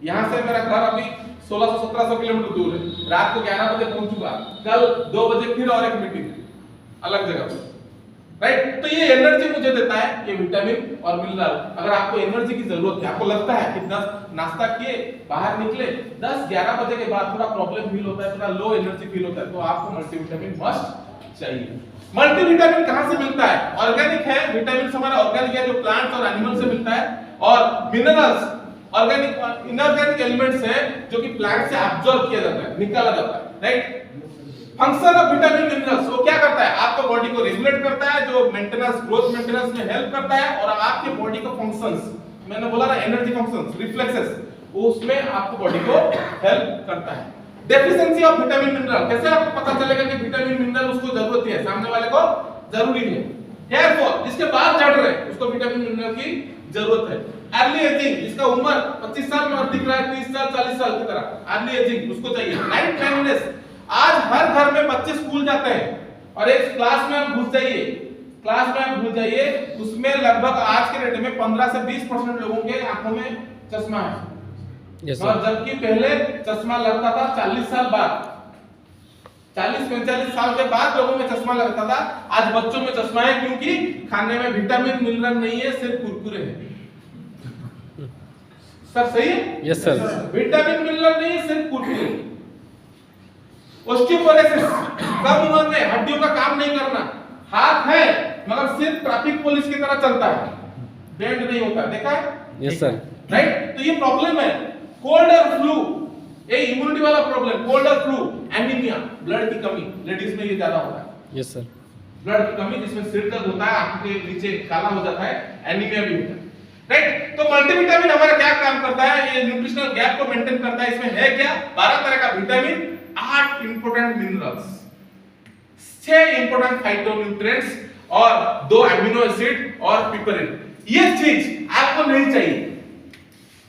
यहाँ से मेरा घर अभी 1600-1700 किलोमीटर दूर है, रात को 11 बजे पहुंचूंगा, कल 2 बजे फिर और एक मीटिंग अलग जगह पर, राइट। तो ये एनर्जी मुझे देता है ये विटामिन और मिनरल। अगर आपको एनर्जी की जरूरत है, आपको लगता है कि 10 नाश्ता किए बाहर निकले 10-11 बजे के बाद थोड़ा प्रॉब्लम फील होता है, थोड़ा लो एनर्जी फील होता है, तो आपको मल्टीविटामिन मस्ट चाहिए। मल्टीविटामिन कहां से मिलता है? ऑर्गेनिक है, विटामिन हमारा ऑर्गेनिक है जो प्लांट्स और एनिमल से मिलता है, और मिनरल्स ऑर्गेनिक इनऑर्गेनिक एलिमेंट्स है जो कि प्लांट से अब्सॉर्ब किया जाता है, निकाला जाता है, right. Function of vitamin minerals वो क्या करता है? आपका बॉडी को रेगुलेट करता है, जो मेंटेनेंस ग्रोथ मेंटेनेंस में हेल्प करता है, और आपके बॉडी को फंक्शंस, मैंने बोला ना एनर्जी फंक्शंस, रिफ्लेक्सेस, उसमें आपको बॉडी को हेल्प करता है। डेफिशिएंसी ऑफ विटामिन मिनरल, कैसे आपको पता चलेगा कि विटामिन मिनरल उसको जरूरत है, सामने वाले को जरूरी है? हेयर फॉल, जिसके बाल झड़ रहे हैं उसको विटामिन मिनरल की जरूरत है। अर्ली एजिंग, जिसका उम्र 25 साल में दिख रहा है 30 साल 40 साल की तरह, अर्ली एजिंग उसको चाहिए। नाइट ब्लाइंडनेस, आज हर घर में बच्चे स्कूल जाते हैं और एक क्लास में आप घुस जाइए, उसमें लगभग आज के डेट में 15 से 20% लोगों के आंखों में चश्मा है। और जबकि पहले चश्मा लगता था 40 साल बाद, 40-45 साल के बाद लोगों में चश्मा लगता था। आज बच्चों में चश्मा है क्योंकि खाने में विटामिन मिनरल नहीं है, सिर्फ कुरकुरे हैं। सर सही है? Yes sir. विटामिन मिनरल नहीं है, सिर्फ कुरकुरे। ऑस्टियोपोरोसिस, कम उम्र में हड्डियों का काम नहीं करना, हाथ है मगर सिर्फ ट्रैफिक पुलिस की तरह चलता है, बेंड नहीं होता, देखा है? Yes sir. राइट, तो ये प्रॉब्लम है। कोल्ड और फ्लू, ये इम्यूनिटी वाला प्रॉब्लम, कोल्ड और फ्लू, एनीमिया, ब्लड की कमी, लेडीज में ये ज्यादा होता है। Yes sir. ब्लड की कमी जिसमें सिर दर्द होता है, आंखों के नीचे काला हो जाता है, एनीमिया भी होता है, राइट। तो मल्टीविटामिन हमारा क्या काम करता है? ये न्यूट्रिशनल गैप को मेंटेन करता है। इसमें है क्या? 12 तरह का vitamin, 8 important minerals, 6 important phytonutrients और 2 अमीनो एसिड और पिपरिन। ये चीज आपको नहीं चाहिए,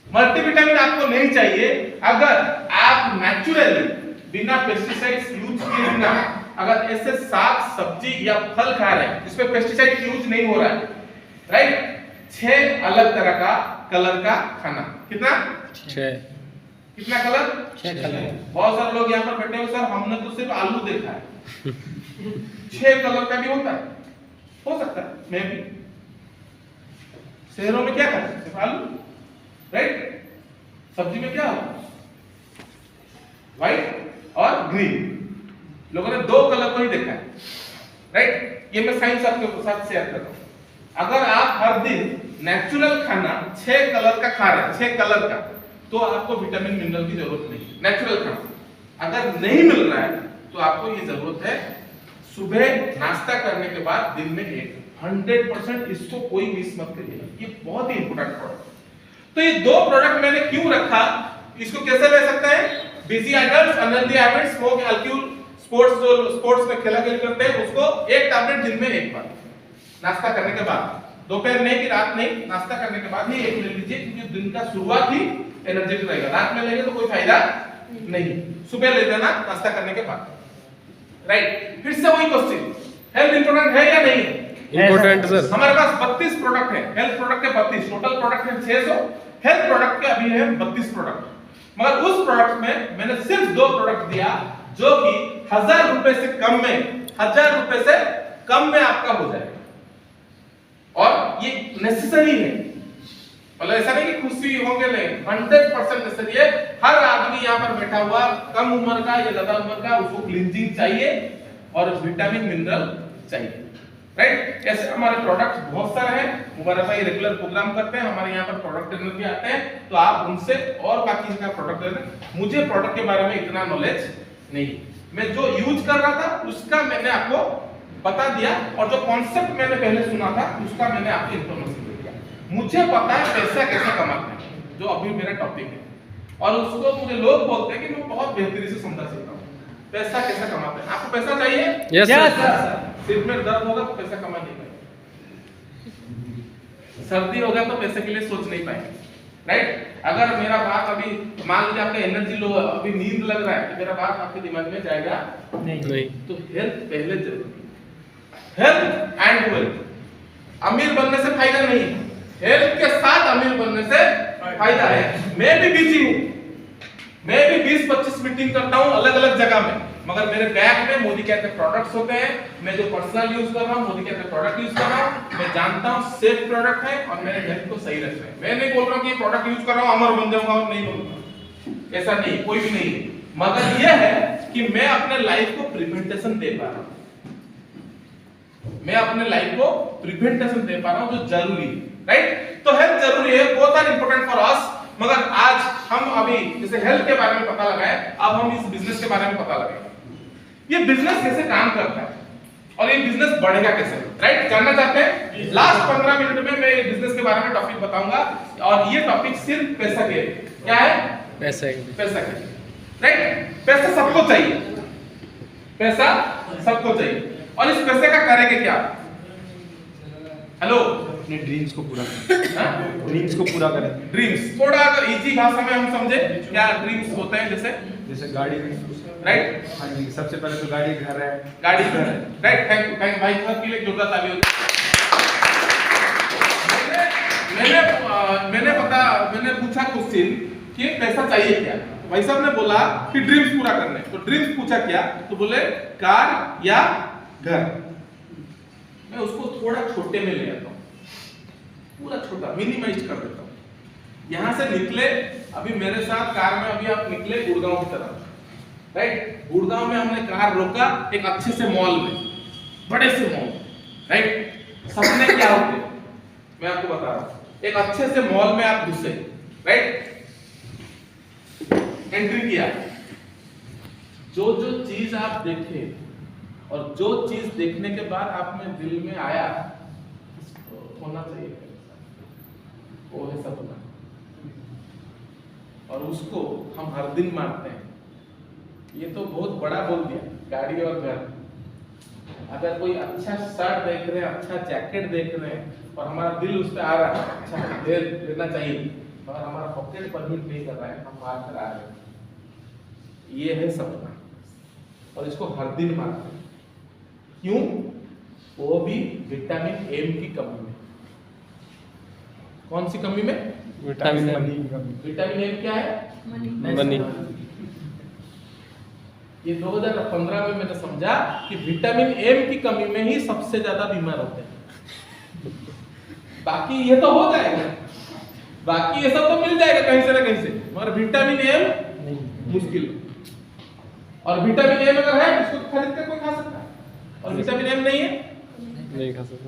मल्टीविटामिन आपको नहीं चाहिए अगर आप नेचुरली बिना पेस्टिसाइड्स यूज किए बिना अगर ऐसे साग सब्जी या फल खा रहे हैं जिसमें पेस्टिसाइड यूज नहीं हो रहा है, राइट। 6 अलग तरह का कलर का खाना, कितना? 6। कितना कलर? 6 कलर। बहुत सारे लोग यहाँ पर बैठे हो, सर हमने तो सिर्फ आलू देखा है। 6 कलर का भी होता है, हो सकता है, मैं भी। शहरों में क्या खाते हैं? सिर्फ आलू, राइट। सब्जी में क्या होता है? व्हाइट और ग्रीन। लोगों ने 2 कलर को ही देखा है, राइट। ये मैं साइंस आपके साथ शेयर कर रहा हूं। अगर आप हर दिन नेचुरल खाना 6 कलर का खा रहे हैं, 6 कलर का, तो आपको विटामिन मिनरल की जरूरत नहीं है। नेचुरल खाना अगर नहीं मिल रहा है तो आपको ये जरूरत है सुबह नाश्ता करने के बाद दिन में 100%, इसको कोई मिस मत करिए, ये बहुत ही इंपॉर्टेंट प्रोडक्ट। तो ये 2 प्रोडक्ट मैंने क्यों रखा, इसको कैसे ले सकते हैं? Busy adults, unhealthy habits, smoke, alcohol, sports में खेला खेल करते हैं, उसको 1 टैबलेट दिन में 1 बार नाश्ता करने के बाद, दोपहर नहीं कि रात नहीं, नाश्ता करने के बाद ही 1 ले लीजिए, क्योंकि दिन का शुरुआत ही एनर्जेटिक रहेगा। रात में लेंगे तो कोई फायदा नहीं, सुबह ले लेना नाश्ता करने के बाद, राइट। फिर से वही क्वेश्चन, हेल्थ इंपॉर्टेंट है या नहीं है? Important sir. हमारे पास 32 प्रोडक्ट है, हेल्थ प्रोडक्ट के 32, टोटल प्रोडक्ट है 600, हेल्थ प्रोडक्ट के अभी है 32 प्रोडक्ट। मगर उस प्रोडक्ट में मैंने सिर्फ 2 प्रोडक्ट दिया जो कि 1000 रुपए से कम में, 1000 रुपए से कम में आपका हो जाएगा, और ये नेसेसरी है। मतलब ऐसा नहीं कि खुशी होंगे, नहीं, 100% नेसेसरी है। हर आदमी यहाँ पर बैठा हुआ कम उम्र का या ज्यादा उम्र का, उसको क्लींजिंग चाहिए और विटामिन मिनरल चाहिए, राइट। ऐसे हमारे प्रोडक्ट्स बहुत सारे हैं। मुबारक भाई रेगुलर प्रोग्राम करते हैं, हमारे यहाँ पर प्रोडक्ट ट्रेनर भी आते हैं, तो आप उनसे और बाकी का प्रोडक्ट लेते। मुझे प्रोडक्ट के बारे में इतना नॉलेज नहीं, मैं जो यूज कर रहा था उसका मैंने आपको बता दिया, और जो कॉन्सेप्ट मैंने पहले सुना था उसका मैंने आपको इंफॉर्मेशन दे दिया। मुझे पता है पैसा कैसे कमाते हैं, जो अभी मेरा टॉपिक है, और उसको मुझे लोग बोलते हैं कि मैं बहुत बेहतरी से समझा सकता हूँ पैसा कैसे कमाते हैं। आपको पैसा चाहिए? Yes Yes, sir. sir. सिर में दर्द होगा तो पैसा कमा नहीं पाएंगे, सर्दी होगा तो पैसे के लिए सोच नहीं पाएंगे, राइट? अगर मेरा बात अभी मान लीजिए आपका एनर्जी लो, अभी नींद लग रहा है, तो मेरा बात आपके दिमाग में जाएगा नहीं। तो हेल्थ पहले जरूरी है, हेल्थ एंड वेल्थ। अमीर बनने से फायदा नहीं, हेल्थ के साथ अमीर बनने से फायदा है। मैं भी बिजी हूँ, मैं भी 20-25 मीटिंग करता हूँ अलग अलग जगह में, मगर मेरे बैग में मोदी कहते प्रोडक्ट्स होते हैं। मैं जो पर्सनल यूज कर रहा हूँ मोदी कहते प्रोडक्ट यूज कर रहा हूँ, मैं जानता हूँ सेफ प्रोडक्ट है और मेरे हेल्थ को सही रख रहे हैं। मैं नहीं बोल रहा हूँ कि प्रोडक्ट यूज कर रहा हूँ अमर बन जाऊंगा और नहीं बनूंगा, ऐसा नहीं, कोई भी नहीं है। मगर यह है कि मैं अपने लाइफ को प्रिवेंटेशन दे पा रहा हूँ, मैं अपने लाइफ को प्रिवेंटेशन दे पा रहा हूँ जो जरूरी है, राइट? तो हेल्थ जरूरी है, both are important for us. मगर आज हम अभी जैसे हेल्थ के बारे में पता लगाए, अब हम इस बिजनेस के बारे में पता लगाएंगे। ये बिजनेस कैसे काम करता है और ये बिजनेस बढ़ेगा कैसे, राइट? जानना चाहते हैं? लास्ट 15 मिनट में मैं ये बिजनेस के बारे में टॉपिक बताऊंगा और ये टॉपिक सिर्फ पैसा के, क्या है? पैसा पैसा के, राइट? पैसा सबको चाहिए, पैसा सबको चाहिए और इस पैसे का करेंगे क्या? हेलो, अपने ड्रीम्स को पूरा करें, ड्रीम्स को पूरा करें। ड्रीम्स थोड़ा अगर इजी भाषा में हम समझे, क्या ड्रीम्स होते हैं? जैसे गाड़ी, राइट? हाँ जी, सबसे पहले तो गाड़ी, घर है, गाड़ी घर है, राइट? थैंक यू भाई साहब के लिए जोरदार ताली हो। मैंने पूछा क्वेश्चन कि पैसा चाहिए क्या, तो भाई साहब ने बोला कि ड्रीम्स पूरा करने, तो ड्रीम्स पूछा क्या, तो बोले कार या घर। मैं उसको थोड़ा छोटे में ले आता हूँ, पूरा छोटा मिनिमाइज कर देता हूँ। यहाँ से निकले, अभी मेरे साथ कार में अभी आप निकले गुड़गांव की तरफ, राइट? गुड़गांव में हमने कार रोका एक अच्छे से मॉल में, बड़े से मॉल, राइट? सपने क्या होते हैं मैं आपको बता रहा हूँ। एक अच्छे से मॉल में आप घुसे, राइट? एंट्री किया, जो जो चीज आप देखे और जो चीज देखने के बाद आप में दिल में आया होना चाहिए, वो है सपना, और उसको हम हर दिन मानते हैं। ये तो बहुत बड़ा बोल दिया, गाड़ी और घर। अगर कोई अच्छा शर्ट देख रहे हैं, अच्छा जैकेट देख रहे हैं और हमारा दिल उस पर आ रहा है, अच्छा लेना चाहिए, और हमारा पॉकेट परमिट नहीं कर रहा है, हम बात करा रहे हैं, ये है सपना और इसको हर दिन मानते हैं। क्यों? वो भी विटामिन एम की कमी में। कौन सी कमी में? Vitamin M. विटामिन एम क्या है? मनी। ये 2015 में मैंने समझा कि विटामिन एम की कमी में ही सबसे ज्यादा बीमार होते हैं। बाकी ये तो हो जाएगा, बाकी ये सब तो मिल जाएगा कहीं से ना कहीं से, मगर विटामिन एम मुश्किल। और विटामिन एम अगर है इसको खरीद कर कोई खा सकता है, और विटामिन एम नहीं है, नहीं खा सकता।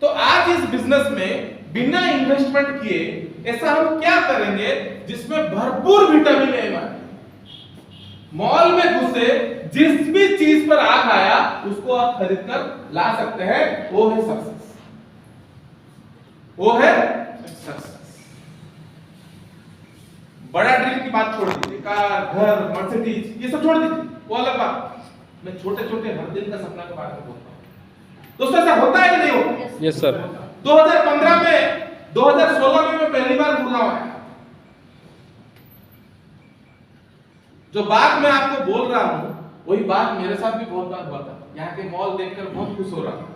तो आज इस बिजनेस में बिना इन्वेस्टमेंट किए ऐसा हम क्या करेंगे जिसमें भरपूर विटामिन एम आए। मॉल में घुसे, जिस भी चीज पर आंख आया उसको आप खरीद कर ला सकते हैं, वो है सक्सेस, वो है सक्सेस। बड़ा ड्रीम की बात छोड़ दीजिए, कार, घर, मर्सिडीज, ये सब छोड़ दीजिए, वो अलग बात। मैं छोटे छोटे हर दिन का सपना के बारे में बोलता हूँ। दोस्तों ऐसा होता है कि नहीं होता? Yes sir. 2015 में 2016 में मैं पहली बार गुड़गांव आया। जो बात मैं आपको बोल रहा हूं वही बात मेरे साथ भी बहुत बार हुआ था। यहाँ के मॉल देखकर बहुत खुश हो रहा था।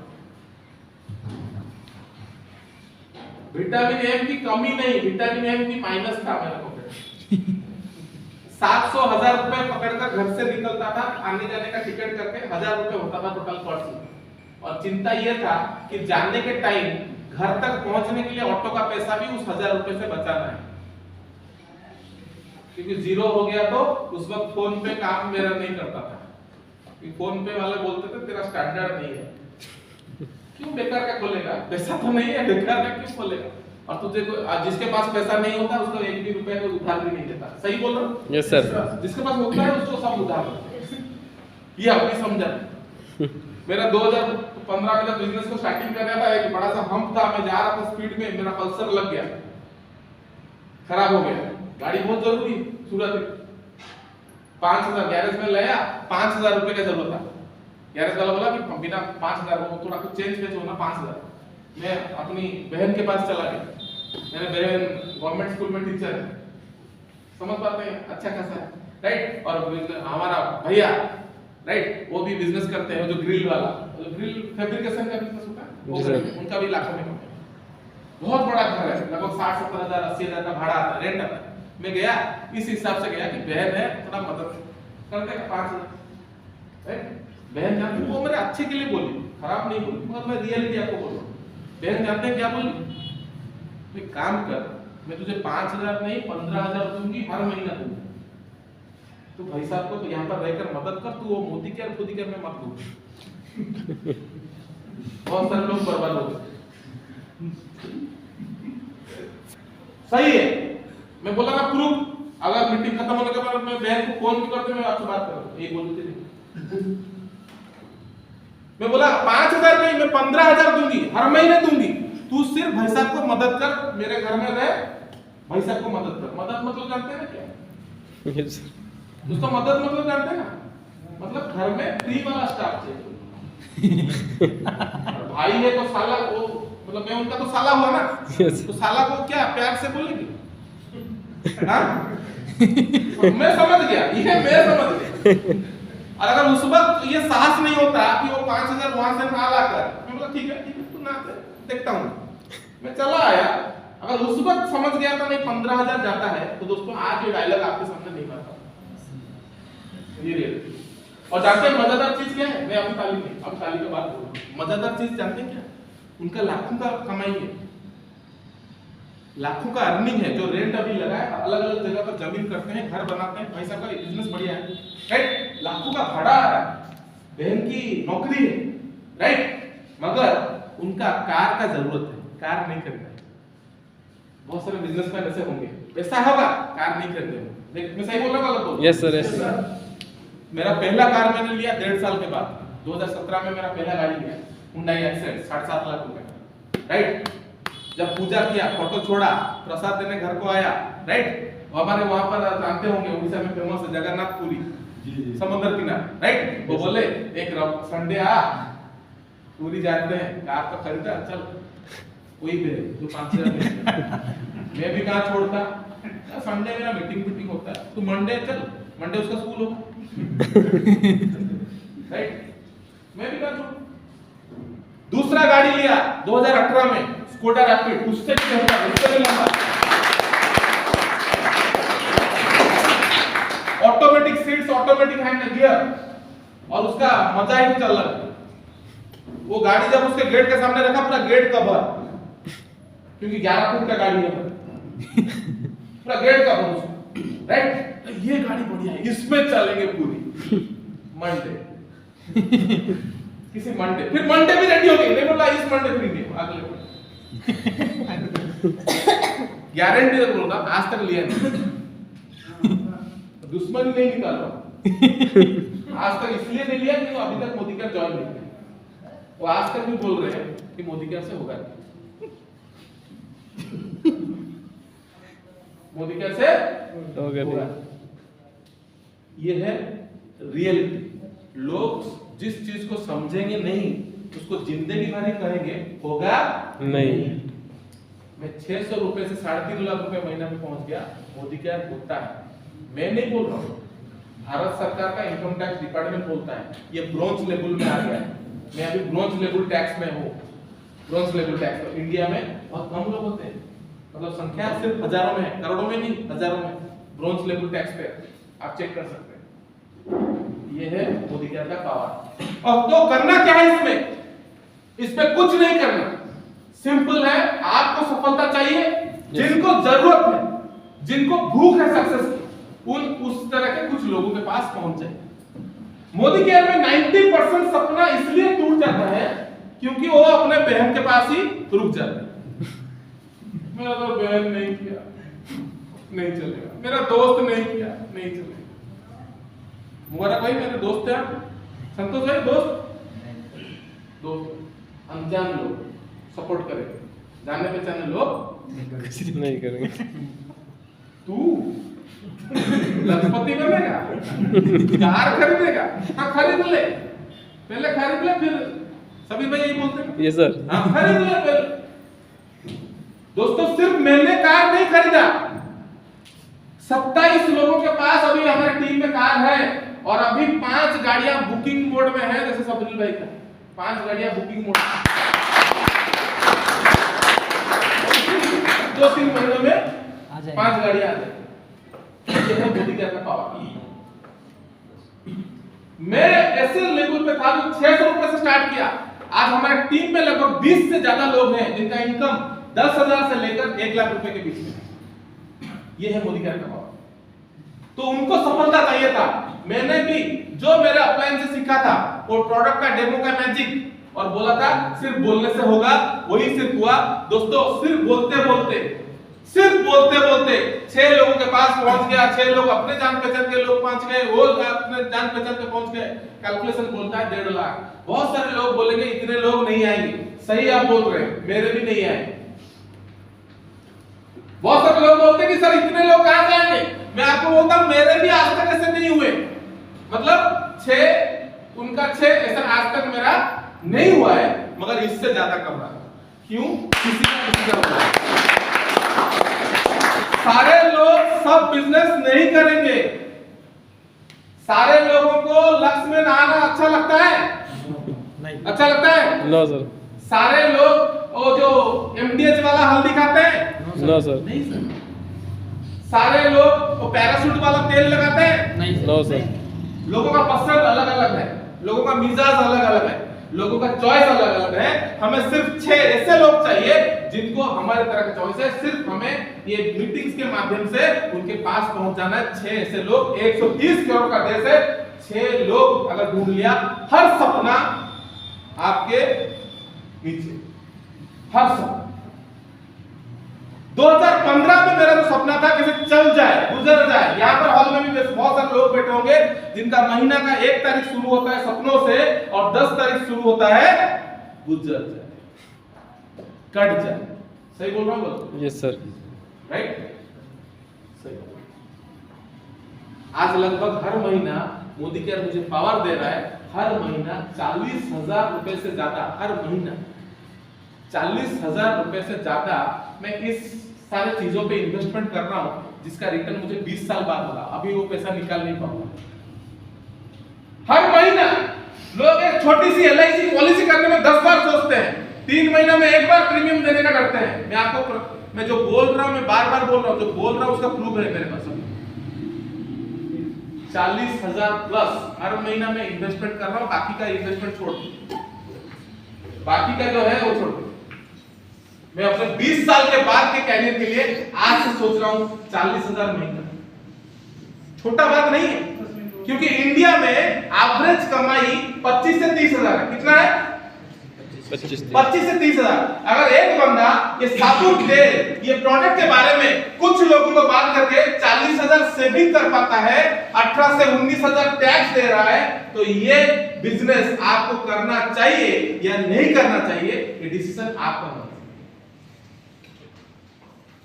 विटामिन एम की कमी नहीं, विटामिन एम की माइनस था मेरे को। 700-1000 रुपए पकड़कर घर से निकलता था, आने जाने का टिकट करके 1000 रुपए होता था टोटल कॉस्ट। और चिंता यह था कि जाने के टाइम घर तक पहुंचने के लिए ऑटो का पैसा भी उस 1000 रुपए से बचाना है, क्योंकि जीरो हो गया तो उस वक्त फोन पे काम मेरा नहीं करता था, क्योंकि फोन पे वाले बोलते थे तेरा स्टैंडर्ड नहीं है, क्यों बेकार का खोलेगा, पैसा तो नहीं है, बेकार का क्यों खोलेगा। और तुझे जिसके पास पैसा नहीं होता उसको 1 भी रुपए को उधार भी नहीं देता। सही बोल रहा हूँ? Yes sir. जिसके पास होता है उसको सब उधार देते हैं। ये अपनी समझ। मेरा 2015 में जब बिजनेस को स्टार्टिंग कर रहा था, एक बड़ा सा हम्प था, मैं जा रहा था स्पीड में, मेरा पल्सर लग गया, खराब हो गया, गाड़ी बहुत जरूरी सूरत 5,000 गैरेज में लाया, 5,000 रुपए का जरूरत था। गैरेज वाला बोला कि बिना 5,000 को थोड़ा कुछ चेंज भेजो ना 5,000। मैं अपनी बहन के पास चला गया, मेरे बहन गवर्नमेंट स्कूल में टीचर है, समझ पाते हैं, अच्छा खासा है, राइट। और हमारा भैया, राइट, वो भी बिजनेस करते हैं, जो ग्रिल वाला, जो ग्रिल फैब्रिकेशन का बिजनेस होता है वो करते हैं, उनका भी लाखों में कमाई, बहुत बड़ा घर है, लगभग 60-70 हजार 80,000 का भाड़ा आता है, रेंट आता है। मैं गया इस हिसाब से गया कि बहन है, थोड़ा मदद कर देगा 5,000, राइट। बहन जानती, वो मेरे अच्छे के लिए बोली, खराब नहीं बोली, मगर मैं रियलिटी आपको बोल रहा हूँ। बहन जानते हैं क्या बोली, एक काम कर, मैं तुझे 5,000 नहीं 15,000 दूंगी, हर महीना दूंगी, तो भाई साहब को तो यहाँ पर रहकर मदद कर, तू वो मोदी केयर खुदी केयर में मत दू। बहुत सारे लोग बर्बाद हो गए, सही है। मैं बोला ना प्रूफ, अगर मीटिंग खत्म होने के बाद मैं बहन को फोन भी करते मैं आपसे बात करूँ, ये बोलते थे। मैं बोला 5,000 नहीं, मैं 15,000 दूंगी, हर महीने दूंगी, तू सिर्फ भाई साहब को मदद कर, मेरे घर में रह, भाई साहब को मदद कर। मदद मतलब जानते हैं ना क्या? yes. दोस्तों मदद मतलब जानते हैं ना, मतलब घर में फ्री वाला स्टाफ चाहिए। भाई है तो साला, वो मतलब मैं उनका तो साला हुआ ना, yes. तो साला को क्या प्यार से बोलेंगे? हाँ? मैं समझ गया, ये मैं समझ गया। और अगर उस वक्त ये साहस नहीं होता कि वो 5,000 वहां से ना लाकर, मैं बोला ठीक है तू ना दे, देखता हूँ, मैं चला आया। अगर उस वक्त समझ गया था नहीं 15,000 जाता है, तो दोस्तों आज ये डायलॉग आपके सामने नहीं आता, ये रियलिटी। और जानते हैं मजेदार चीज क्या है, मैं अभी ताली नहीं, अब ताली के बाद बोल रहा हूँ। मजेदार चीज जानते हैं क्या, उनका लाखों का कमाई है, लाखों का अर्निंग है, जो रेंट अभी लगा है, अलग अलग जगह पर जमीन करते हैं, घर बनाते हैं, भाई साहब का बिजनेस बढ़िया है, राइट। लाखों का भाड़ा आ रहा है, बहन की नौकरी है, राइट, मगर उनका कार का जरूरत है, कार नहीं खरीदा। बहुत सारे बिजनेसमैन ऐसे होंगे, ऐसा होगा कार नहीं खरीदे, देख मैं सही बोल रहा हूँ? Yes sir, yes sir. मेरा पहला कार मैंने लिया 1.5 साल के बाद, 2017 में मेरा पहला गाड़ी लिया, Hyundai Accent, 7.5 लाख रुपए, राइट। जब पूजा किया, फोटो छोड़ा, प्रसाद देने घर को आया, राइट। हमारे वहां पर जानते होंगे उड़ीसा में फेमस है जगन्नाथपुरी, समुद्र किनारे, राइट। वो बोले एक संडे आ, पूरी जानते हैं, कार तो खरीदा, चल कोई भी जो 5,000 मैं भी कहाँ छोड़ता, संडे मेरा मीटिंग होता है, तू मंडे चल, मंडे उसका स्कूल होगा, राइट। मैं भी कहाँ छोड़। दूसरा गाड़ी लिया 2018 में, स्कोडा रैपिड, उससे भी लंबा, automatic seats, automatic hand gear, और उसका मजा ही कुछ अलग। वो गाड़ी जब उसके गेट के सामने रखा, पूरा गेट कवर, क्योंकि 11 फुट का गाड़ी है, पूरा गेट कवर, राइट। ये गाड़ी बढ़िया है, इसमें चलेंगे पूरी मंडे। किसी मंडे, फिर मंडे भी रेडी हो गई, नहीं बोला इस मंडे फ्री नहीं, अगले गारंटी से बोलूंगा, आज तक लिया नहीं, दुश्मनी नहीं निकाल रहा, आज तक इसलिए नहीं लिया कि अभी तक मोदी का ज्वाइन नहीं किया। वो आज तक भी बोल रहे हैं कि मोदी कैसे से होगा, मोदी कैसे होगा। ये है रियलिटी। लोग जिस चीज को समझेंगे नहीं, उसको जिंदगी भर ही कहेंगे होगा नहीं। मैं 600 रुपए से 3.5 लाख रुपए महीना में पहुंच गया, मोदी क्या होता है, मैं नहीं बोल रहा हूँ, भारत सरकार का इनकम टैक्स डिपार्टमेंट बोलता है, ये ब्रोंज लेवल में आ गया है। मैं अभी ब्रोंज लेवल टैक्स में हूँ, ब्रोंज लेवल टैक्स में इंडिया में बहुत कम लोग होते हैं, मतलब संख्या सिर्फ हजारों में है, करोड़ों में नहीं, हजारों में ब्रोंज लेवल टैक्स पे आप चेक कर सकते हैं। ये है मोदी केयर का पावर। और तो करना क्या है इसमें, इसमें कुछ नहीं करना, सिंपल है, आपको सफलता चाहिए, जिनको जरूरत है, जिनको भूख है सक्सेस की, उस तरह के कुछ लोगों के पास पहुंच जाए। मोदी केयर में 90% सपना इसलिए टूट जाता है क्योंकि वो अपने बहन के पास ही रुक जाते हैं। मेरा तो बहन नहीं किया, नहीं चलेगा, मेरा दोस्त नहीं किया, नहीं चलेगा। मुबारक भाई मेरे दोस्त हैं, संतोष भाई दोस्त अनजान लोग सपोर्ट करेंगे, जाने पहचाने लोग नहीं करेंगे। तू लखपति बनेगा, कार खरीदेगा? हाँ खरीद ले, पहले खरीद ले, फिर सभी भाई यही बोलते हैं। ये सर। हाँ खरीद ले पहले। दोस्तों सिर्फ मैंने कार नहीं खरीदा, 27 लोगों के पास अभी हमारी टीम में कार है और अभी 5 गाड़ियां बुकिंग मोड में है, जैसे सबनील भाई का 5 गाड़ियां बुकिंग मोड में। 2-3 महीनों में आ जाएगा। 5 गाड़ियां आ जाएगी। ये है मोदी का पावर। मैं ऐसे लेवल पे था जो 600 रुपए से स्टार्ट किया, आज हमारी टीम में लगभग 20 से ज्यादा लोग हैं जिनका इनकम 10,000 से लेकर 1 लाख रुपए के बीच में है। ये है मोदी का पावर। तो उनको सफलता चाहिए था, मैंने भी जो मेरे अपलाइन से सीखा था वो प्रोडक्ट का डेमो का मैजिक और बोला था सिर्फ बोलने से होगा, वही सिर्फ हुआ। दोस्तों सिर्फ बोलते बोलते 6 लोगों के पास पहुंच गया, 6 लोग अपने जान पहचान के लोग पहुंच गए, वो अपने जान पहचान के पहुंच गए। कैलकुलेशन बोलता है 1.5 लाख। बहुत सारे लोग बोलेंगे इतने लोग नहीं आएंगे, सही आप बोल रहे हैं, मेरे भी नहीं आए। बहुत सारे लोग बोलते हैं कि सर इतने लोग कहां से आएंगे, मैं आपको बोलता हूं मेरे भी आज तक ऐसे नहीं हुए। मतलब 6 उनका 6 ऐसा आज तक मेरा नहीं हुआ है, मगर इससे ज्यादा कम रहा। क्यों? किसी का हुआ है। सारे लोग सब बिजनेस नहीं करेंगे। सारे लोगों को लक्ष्य में नहाना अच्छा लगता है? नहीं। अच्छा लगता है? No sir. सारे लोग वो जो MDH वाला हल्दी खाते हैं? No sir. नहीं सर। सारे लोग वो पैराशूट वाला तेल लगाते हैं? नहीं सर। No sir. लोगों का पसंद अलग अलग है, लोगों का मिजाज अलग अलग है, लोगों का चॉइस अलग अलग है। हमें सिर्फ 6 ऐसे लोग चाहिए जिनको हमारे तरह का चॉइस है। सिर्फ हमें ये मीटिंग्स के माध्यम से उनके पास पहुंचाना है। 6 ऐसे लोग, 130 करोड़ का देश है, 6 लोग अगर ढूंढ लिया, हर सपना आपके नीचे, हर सपना। 2015 में मेरा जो सपना था कि चल जाए, गुजर जाए। यहाँ पर हॉल में भी बहुत सारे लोग बैठे होंगे जिनका महीना का 1 तारीख शुरू होता है सपनों से और 10 तारीख शुरू होता है गुजर जाए, कट जाए। सही बोल रहा हूँ? Yes sir. राइट, सही। आज लगभग हर महीना मोदी केयर मुझे पावर दे रहा है, हर महीना 40,000 रुपए से ज्यादा, हर महीना 40,000 रुपए से ज्यादा मैं इस सारे चीजों पे इन्वेस्टमेंट कर रहा हूं, जिसका रिटर्न मुझे 20 साल बाद होगा। अभी वो पैसा निकाल नहीं पाऊंगा। हर महीना लोग एक छोटी सी LIC पॉलिसी करने में 10 बार सोचते हैं, 3 महीने में 1 बार प्रीमियम देने का डरते हैं। मैं जो बोल रहा हूं, मैं बार-बार बोल रहा हूं, जो बोल रहा हूं उसका प्रूफ है मेरे पास। 40,000 प्लस हर महीना में इन्वेस्टमेंट कर रहा हूं। बाकी का इन्वेस्टमेंट छोड़ दो, बाकी का जो है वो छोड़ दो। मैं अपने 20 साल के बाद के कैरियर के लिए आज से सोच रहा हूं 40,000 महीना। छोटा बात नहीं है, क्योंकि इंडिया में एवरेज कमाई 25 से 30,000 है। कितना है? 25 से 30,000। अगर एक बंदा ये साबुन तेल ये प्रोडक्ट के बारे में कुछ लोगों को बात करके 40,000 सेविंग कर पाता है, 18 से 19,000 टैक्स दे रहा है, तो ये बिजनेस आपको करना चाहिए या नहीं करना चाहिए, ये डिसीजन आपका होगा।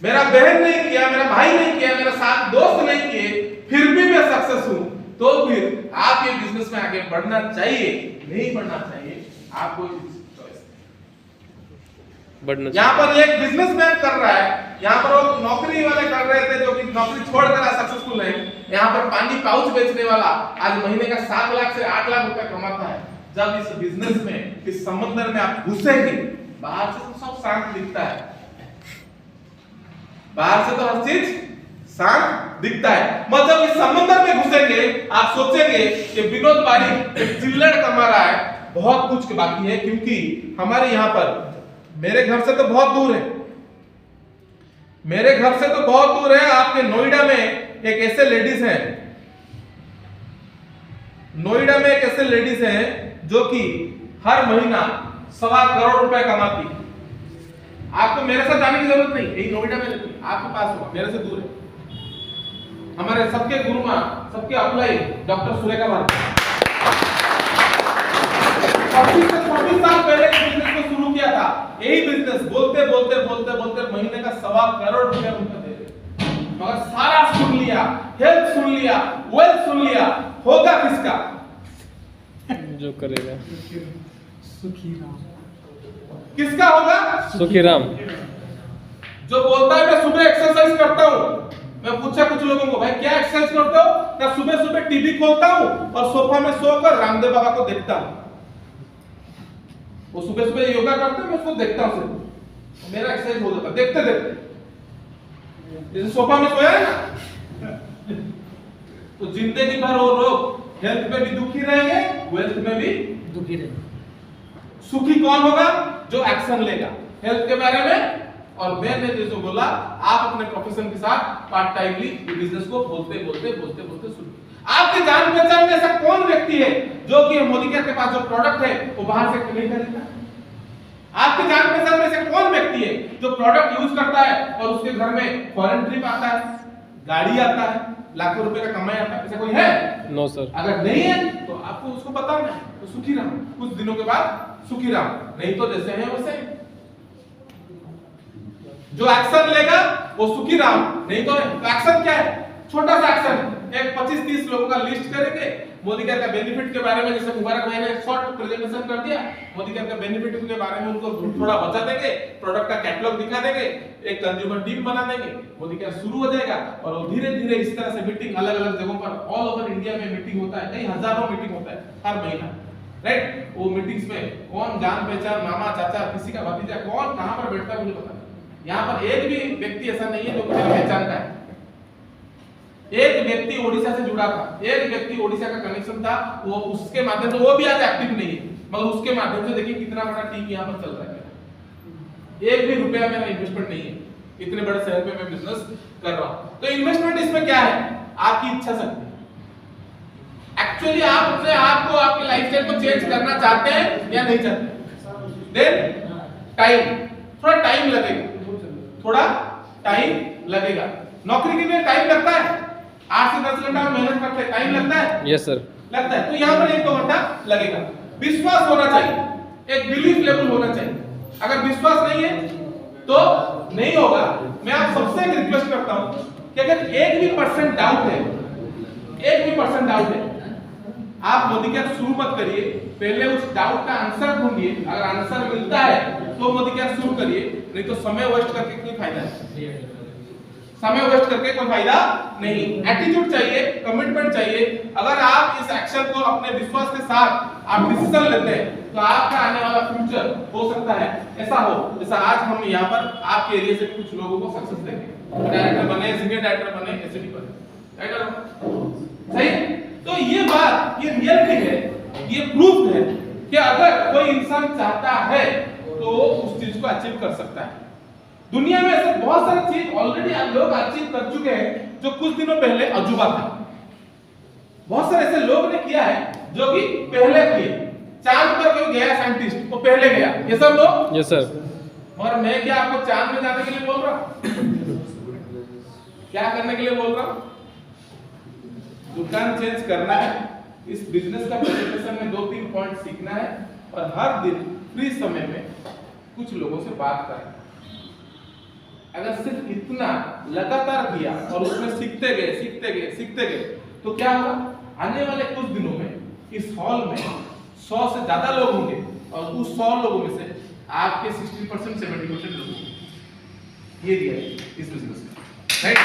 मेरा बहन नहीं किया, मेरा भाई नहीं किया, मेरा साथ दोस्त नहीं किए, फिर भी मैं सक्सेस हूं, तो फिर आप ये बिजनेस में आगे बढ़ना चाहिए, नहीं बढ़ना चाहिए, आपको चॉइस। यहाँ पर एक बिजनेसमैन कर रहा है, यहाँ पर वो नौकरी वाले कर रहे थे जो कि नौकरी छोड़कर सक्सेसफुल है। यहाँ पर पानी पाउच बेचने वाला आज महीने का 7 लाख से 8 लाख रुपए कमाता है। जब इस बिजनेस में, इस समंदर में आप घुसेंगे, बाहर से तो सब शांत दिखता है, बाहर से तो हर चीज शांत दिखता है, मगर जब इस समंदर में घुसेंगे आप सोचेंगे कि विनोद बारिक एक चिल्लड़ कमा रहा है, बहुत कुछ बाकी है। क्योंकि हमारे यहाँ पर, मेरे घर से तो बहुत दूर है, मेरे घर से तो बहुत दूर है, आपके नोएडा में एक ऐसे लेडीज हैं, नोएडा में एक ऐसे लेडीज हैं जो कि हर महीना 1.25 करोड़ रुपए कमाती। आपको मेरे साथ जाने की जरूरत नहीं, यही नोएडा में रहती, आपके पास होगा, मेरे से दूर है। हमारे सबके गुरुमा, सबके अपलाई डॉक्टर सुरेखा भारती 25 से 26 साल पहले इस बिजनेस को शुरू किया था। यही बिजनेस बोलते बोलते बोलते बोलते महीने का 1.25 करोड़ रुपया उनका दे रहे, मगर सारा लिया, हेल्थ सुन लिया, वेल्थ सुन लिया, होगा किसका? जो करेगा सुखी राम। किसका होगा? सुखी राम। जो बोलता है मैं सुबह एक्सरसाइज करता हूँ, मैं पूछा कुछ लोगों को भाई क्या एक्सरसाइज करते हो? मैं सुबह सुबह टीवी खोलता हूँ और सोफा में सोकर रामदेव बाबा को देखता हूँ। वो सुबह सुबह योगा करते हैं, मैं उसको देखता हूँ सिर्फ, मेरा एक्सरसाइज हो जाता देखते देखते। जैसे सोफा में सोया है ना, तो जिंदगी भर वो लोग हेल्थ में भी दुखी रहेंगे, वेल्थ में भी दुखी रहे। सुखी कौन होगा? जो एक्शन लेगा हेल्थ के बारे में। और मैंने जैसे बोला, आप अपने प्रोफेशन के साथ पार्ट टाइमली बिजनेस को बोलते शुरू। आपके जान पहचान में ऐसा कौन व्यक्ति है जो कि मोदी के पास जो प्रोडक्ट है वो बाहर से नहीं खरीदता? आपके जान पहचान में ऐसा कौन व्यक्ति है जो प्रोडक्ट यूज करता है और उसके घर में फॉरेन ट्रिप आता है, गाड़ी आता है, लाखों रुपए का कमाई आता है? ऐसा कोई है? No sir. अगर नहीं है तो आपको उसको बताना है, तो सुखी राम, कुछ दिनों के बाद सुखी राम, नहीं तो जैसे हैं वैसे। जो एक्शन लेगा वो सुखी राम, नहीं तो एक्शन क्या है? छोटा सा एक्शन, एक 25-30 लोगों का लिस्ट करेंगे, मोदी केयर का बेनिफिट के बारे में। जैसे मुबारक भाई ने शॉर्ट प्रेजेंटेशन कर दिया, मोदी केयर का बेनिफिट के बारे में उनको थोड़ा बता देंगे, प्रोडक्ट का कैटलॉग दिखा देंगे, एक कंज्यूमर टीम बना देंगे, मोदी केयर शुरू हो जाएगा। और धीरे धीरे इस तरह से मीटिंग अलग अलग जगहों पर ऑल ओवर इंडिया में मीटिंग होता है, कई हजारों मीटिंग होता है हर महीना, राइट? वो मीटिंग्स में कौन जान पहचान, मामा चाचा, किसी का भतीजा, कौन कहां पर बैठता है मुझे पता नहीं। यहाँ पर एक भी व्यक्ति ऐसा नहीं है जो मुझे पहचान का है। एक व्यक्ति ओडिशा से जुड़ा था, एक व्यक्ति ओडिशा का कनेक्शन था, वो उसके माध्यम से, वो भी आज एक्टिव नहीं है, मगर उसके माध्यम से देखिए कितना बड़ा टीम यहाँ पर चल रहा है। एक भी रुपया मेरा इन्वेस्टमेंट नहीं है, इतने बड़े शहर में मैं बिजनेस कर रहा हूँ। तो इन्वेस्टमेंट इसमें क्या है? आपकी इच्छा शक्ति। एक्चुअली आप अपने आप को, आपके लाइफस्टाइल को चेंज करना चाहते हैं या नहीं चाहते? देन टाइम, थोड़ा टाइम लगेगा, थोड़ा टाइम लगेगा। नौकरी के लिए टाइम लगता है, 8 से 10 घंटा मेहनत करते हैं, टाइम लगता है? Yes sir. लगता है। तो यहाँ पर 1-2 घंटा लगेगा। विश्वास होना चाहिए, एक बिलीफ लेवल होना चाहिए। अगर विश्वास नहीं है तो नहीं होगा। मैं आप सबसे एक रिक्वेस्ट करता हूँ कि अगर 1% डाउट है, 1% डाउट है, आप मोदी केयर शुरू मत करिए, पहले उस डाउट का आंसर ढूंढिए। अगर आंसर मिलता है तो मोदी केयर शुरू करिए, नहीं तो समय वेस्ट करके कोई फायदा नहीं। समय वेस्ट करके कोई फायदा नहीं। एटीट्यूड चाहिए, कमिटमेंट चाहिए। अगर आप इस एक्शन को अपने विश्वास के साथ आप डिसीजन लेते हैं तो आपका आने वाला फ्यूचर हो सकता है ऐसा हो जैसा आज हम यहाँ पर आपके एरिया से कुछ लोगों को सक्सेस देंगे, डायरेक्टर बने, सीनियर डायरेक्टर बने, एसडी बने, राइट? सही? तो ये बात, ये रियलिटी है, ये प्रूफ है कि अगर कोई इंसान चाहता है तो उस चीज को अचीव कर सकता है। दुनिया में ऐसे बहुत सारी चीज ऑलरेडी लोग अचीव कर चुके हैं जो कुछ दिनों पहले अजूबा था। बहुत सारे ऐसे लोग ने किया है जो कि पहले किए। चांद पर कोई गया साइंटिस्ट, वो पहले गया, ये सब लोग। Yes sir. और मैं क्या आपको चांद में जाने के लिए बोल रहा हूं? क्या करने के लिए बोल रहा हूं? दुकान चेंज करना है, इस बिजनेस का प्रेजेंटेशन में 2-3 पॉइंट सीखना है और हर दिन फ्री समय में कुछ लोगों से बात करना। अगर सिर्फ इतना लगातार किया और उसमें सीखते गए तो क्या होगा? आने वाले कुछ दिनों में इस हॉल में 100 से ज्यादा लोग होंगे और उस 100 लोगों में से आपके 60% 70% लोग होंगे। ये दिया है इस बिजनेस का, राइट?